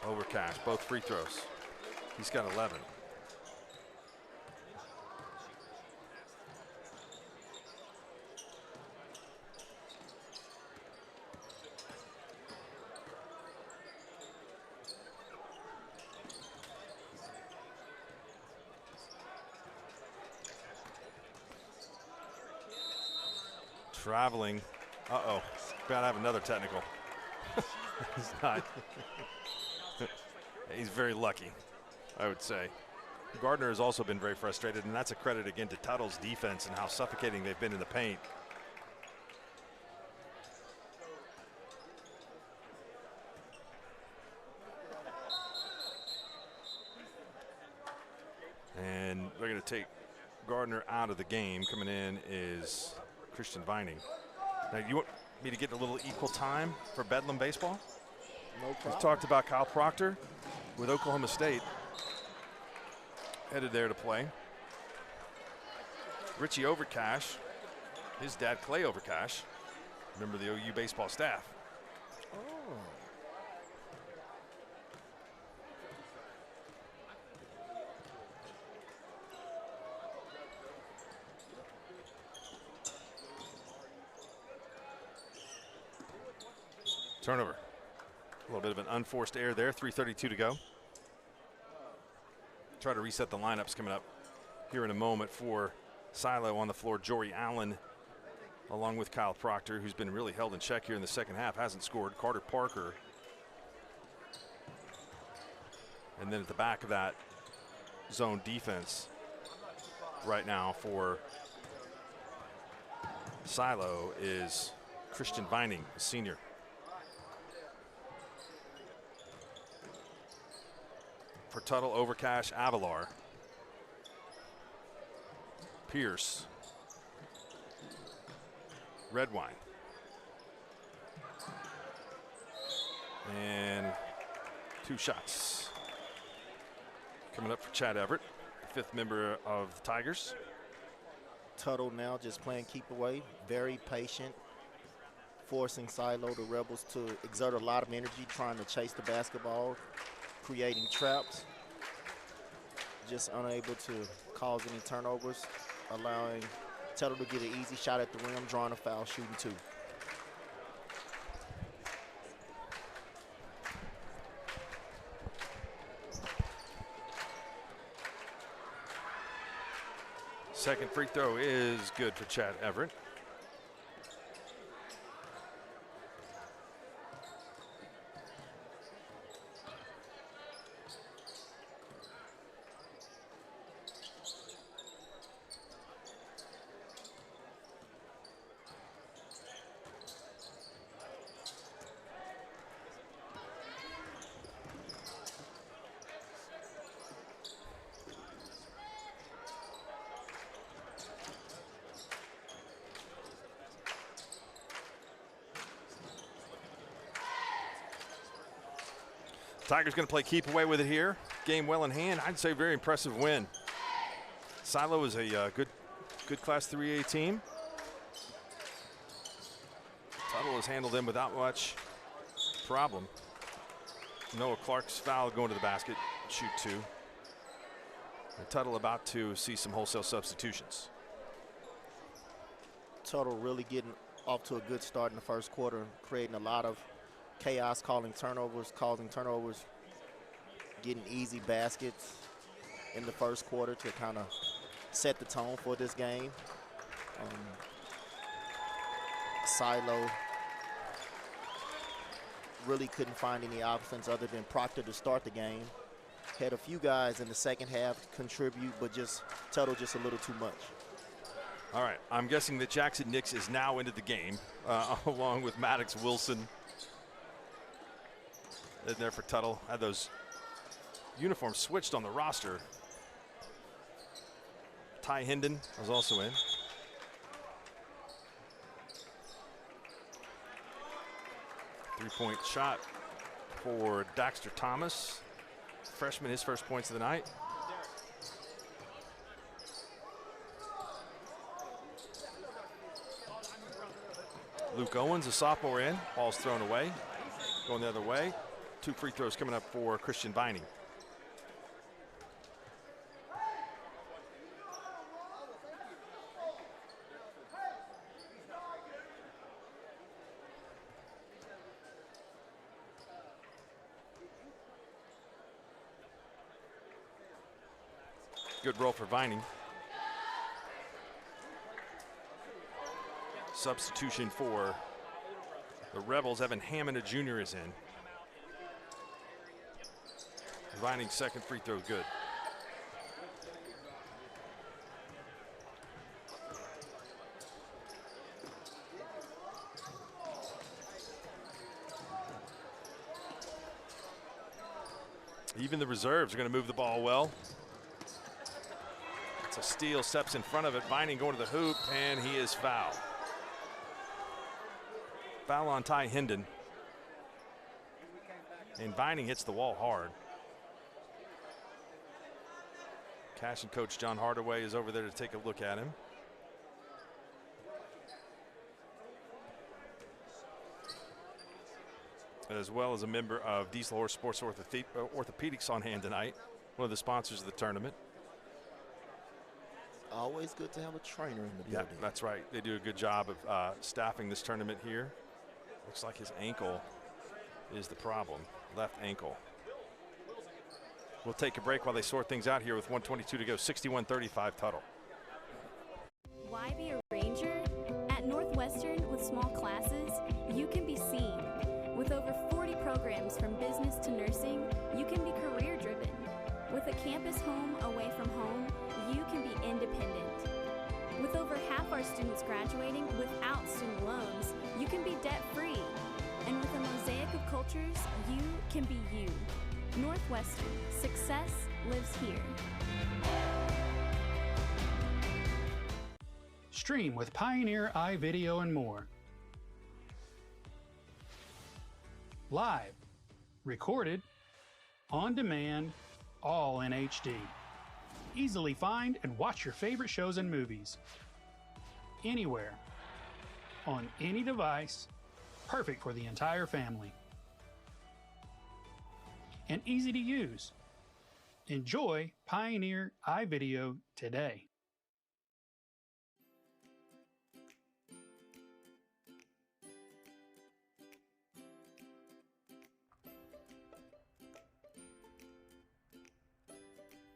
A: Overcash, both free throws. He's got 11. Traveling. Uh-oh. About to have another technical. He's not. He's very lucky, I would say. Gardner has also been very frustrated, and that's a credit again to Tuttle's defense and how suffocating they've been in the paint. And they're going to take Gardner out of the game. Coming in is Christian Vining. Now, you want me to get a little equal time for Bedlam baseball?
B: No problem.
A: We've talked about Kyle Proctor with Oklahoma State. Headed there to play. Richie Overcash, his dad Clay Overcash, member of the OU baseball staff.
B: Oh.
A: Turnover. A little bit of an unforced error there. 3:32 to go. Try to reset the lineups coming up here in a moment for Silo on the floor. Jory Allen along with Kyle Proctor, who's been really held in check here in the second half, hasn't scored. Carter Parker. And then at the back of that zone defense right now for Silo is Christian Vining, a senior. For Tuttle, Overcash, Avalar, Pierce, Redwine, and 2 shots. Coming up for Chad Everett, 5th member of the Tigers.
B: Tuttle now just playing keep away, very patient, forcing Silo, the Rebels, to exert a lot of energy trying to chase the basketball, creating traps, just unable to cause any turnovers, allowing Tuttle to get an easy shot at the rim, drawing a foul, shooting 2.
A: Second free throw is good for Chad Everett. Tigers going to play keep away with it here. Game well in hand. I'd say very impressive win. Silo is a good Class 3A team. Tuttle has handled them without much problem. Noah Clark's foul going to the basket. Shoot 2. And Tuttle about to see some wholesale substitutions.
B: Tuttle really getting off to a good start in the first quarter, creating a lot of chaos, causing turnovers, getting easy baskets in the first quarter to kind of set the tone for this game. Silo really couldn't find any options other than Proctor to start the game. Had a few guys in the second half contribute, but just Tuttle just a little too much.
A: All right, I'm guessing that Jackson Nix is now into the game, along with Maddox Wilson. In there for Tuttle. Had those uniforms switched on the roster. Ty Hendon was also in. Three-point shot for Daxter Thomas. Freshman, his first points of the night. Luke Owens, a sophomore, in. Ball's thrown away. Going the other way. 2 free throws coming up for Christian Vining. Good roll for Vining. Substitution for the Rebels. Evan Hammond, a junior, is in. Vining's second free throw good. Even the reserves are going to move the ball well. It's a steal, steps in front of it. Vining going to the hoop, and he is fouled. Foul on Ty Hendon. And Vining hits the wall hard. Cash and coach John Hardaway is over there to take a look at him. As well as a member of Diesel Horse Sports Orthopedics on hand tonight. One of the sponsors of the tournament.
B: Always good to have a trainer in the building.
A: Yeah, that's right. They do a good job of staffing this tournament here. Looks like his ankle is the problem. Left ankle. We'll take a break while they sort things out here with 1:22 to go. 61-35 Tuttle.
L: Why be a ranger? At Northwestern, with small classes, you can be seen. With over 40 programs from business to nursing, you can be career-driven. With a campus home away from home, you can be independent. With over half our students graduating without student loans, you can be debt-free. And with a mosaic of cultures, you can be you. Northwestern, success lives here.
M: Stream with Pioneer iVideo and more. Live, recorded, on demand, all in HD. Easily find and watch your favorite shows and movies. Anywhere, on any device, perfect for the entire family. And easy to use. Enjoy Pioneer iVideo today.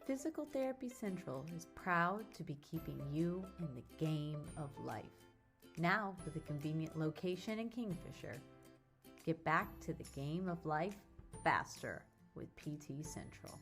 N: Physical Therapy Central is proud to be keeping you in the game of life. Now with a convenient location in Kingfisher. Get back to the game of life faster with PT Central.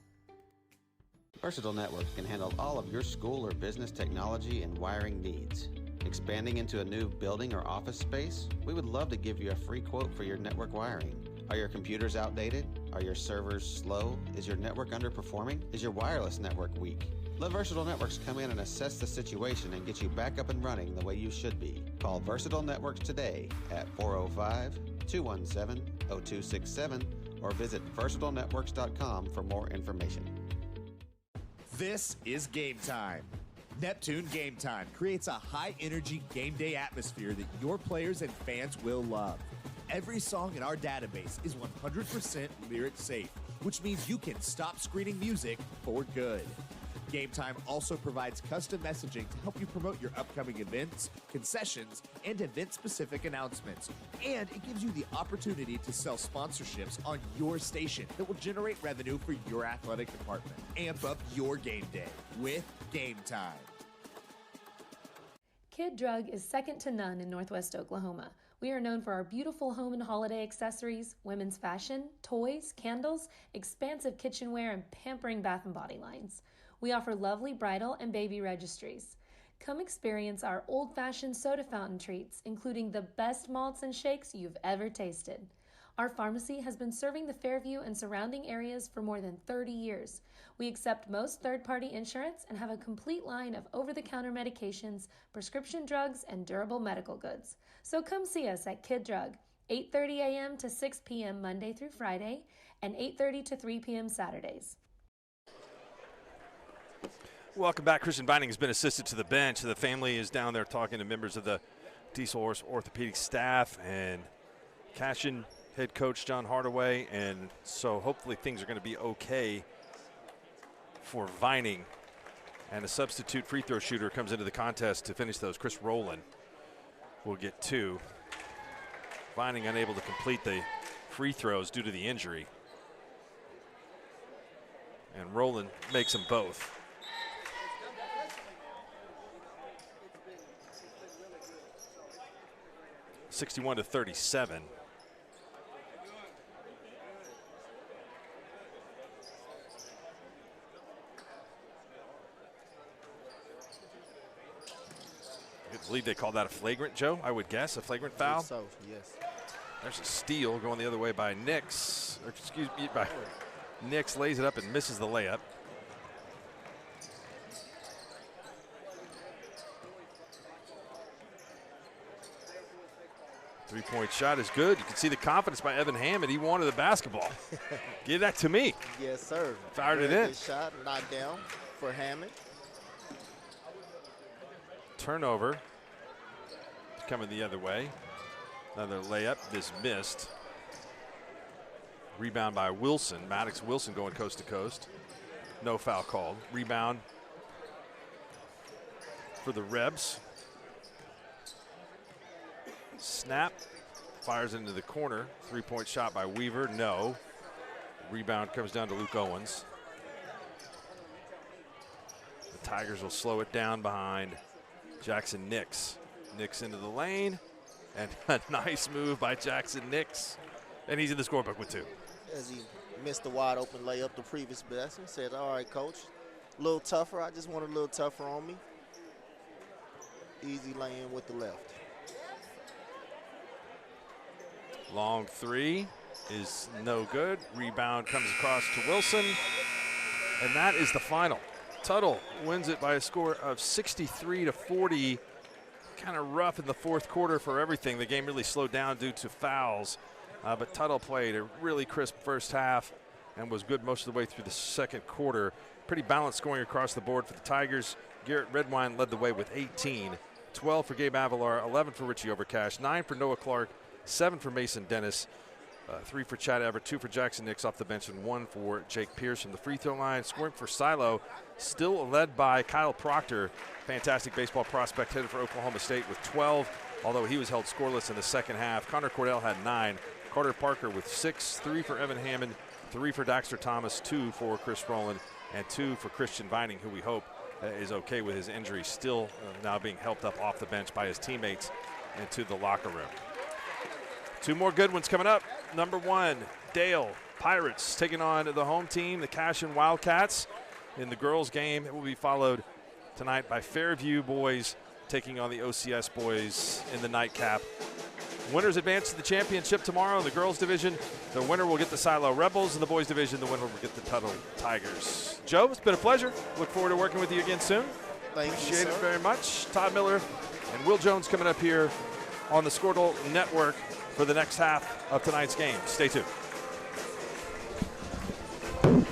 O: Versatile Networks can handle all of your school or business technology and wiring needs. Expanding into a new building or office space? We would love to give you a free quote for your network wiring. Are your computers outdated? Are your servers slow? Is your network underperforming? Is your wireless network weak? Let Versatile Networks come in and assess the situation and get you back up and running the way you should be. Call Versatile Networks today at 405-217-0267 or visit VersatileNetworks.com for more information.
P: This is Game Time. Neptune Game Time creates a high-energy game day atmosphere that your players and fans will love. Every song in our database is 100% lyric safe, which means you can stop screening music for good. Game Time also provides custom messaging to help you promote your upcoming events, concessions, and event-specific announcements. And it gives you the opportunity to sell sponsorships on your station that will generate revenue for your athletic department. Amp up your game day with Game Time.
K: Kid Drug is second to none in Northwest Oklahoma. We are known for our beautiful home and holiday accessories, women's fashion, toys, candles, expansive kitchenware, and pampering bath and body lines. We offer lovely bridal and baby registries. Come experience our old-fashioned soda fountain treats, including the best malts and shakes you've ever tasted. Our pharmacy has been serving the Fairview and surrounding areas for more than 30 years. We accept most third-party insurance and have a complete line of over-the-counter medications, prescription drugs, and durable medical goods. So come see us at Kid Drug, 8:30 a.m. to 6 p.m. Monday through Friday, and 8:30 to 3 p.m. Saturdays.
A: Welcome back. Christian Vining has been assisted to the bench. The family is down there talking to members of the Diesel Horse orthopedic staff and Cashin head coach John Hardaway. And so hopefully things are going to be okay for Vining. And a substitute free throw shooter comes into the contest to finish those. Chris Rowland will get 2. Vining unable to complete the free throws due to the injury. And Rowland makes them both. (61-37). I believe they call that a flagrant, Joe. I would guess a flagrant foul.
B: So yes.
A: There's a steal going the other way by Nix. Or excuse me, by Nix, lays it up and misses the layup. Three-point shot is good. You can see the confidence by Evan Hammond. He wanted the basketball. Give that to me.
B: Yes, sir.
A: Fired it
B: Very
A: in.
B: good shot, knocked down for Hammond.
A: Turnover. Coming the other way. Another layup is missed. Rebound by Wilson. Maddox Wilson going coast to coast. No foul called. Rebound for the Rebs. Snap, fires into the corner. Three-point shot by Weaver, no. Rebound comes down to Luke Owens. The Tigers will slow it down behind Jackson Nix. Nix into the lane, and a nice move by Jackson Nix. And he's in the scorebook with 2.
B: As he missed the wide open layup the previous possession, said, all right, coach, a little tougher. I just want a little tougher on me. Easy lay in with the left.
A: Long three is no good. Rebound comes across to Wilson, and that is the final. Tuttle wins it by a score of 63-40. Kind of rough in the fourth quarter for everything. The game really slowed down due to fouls, but Tuttle played a really crisp first half and was good most of the way through the second quarter. Pretty balanced scoring across the board for the Tigers. Garrett Redwine led the way with 18. 12 for Gabe Avalar, 11 for Richie Overcash, 9 for Noah Clark, 7 for Mason Dennis, 3 for Chad Everett, 2 for Jackson Nix off the bench, and 1 for Jake Pierce from the free throw line. Scoring for Silo, still led by Kyle Proctor, fantastic baseball prospect headed for Oklahoma State with 12, although he was held scoreless in the second half. Connor Cordell had 9. Carter Parker with 6, 3 for Evan Hammond, 3 for Daxter Thomas, 2 for Chris Rowland, and 2 for Christian Vining, who we hope is okay with his injury, still now being helped up off the bench by his teammates into the locker room. 2 more good ones coming up. Number 1, Dale Pirates taking on the home team, the Cashin Wildcats. In the girls' game, it will be followed tonight by Fairview boys taking on the OCS boys in the nightcap. Winners advance to the championship tomorrow in the girls' division. The winner will get the Silo Rebels. In the boys' division, the winner will get the Tuttle Tigers. Joe, it's been a pleasure. Look forward to working with you again soon. Appreciate it very much. Todd Miller and Will Jones coming up here on the Squirtle Network for the next half of tonight's game. Stay tuned.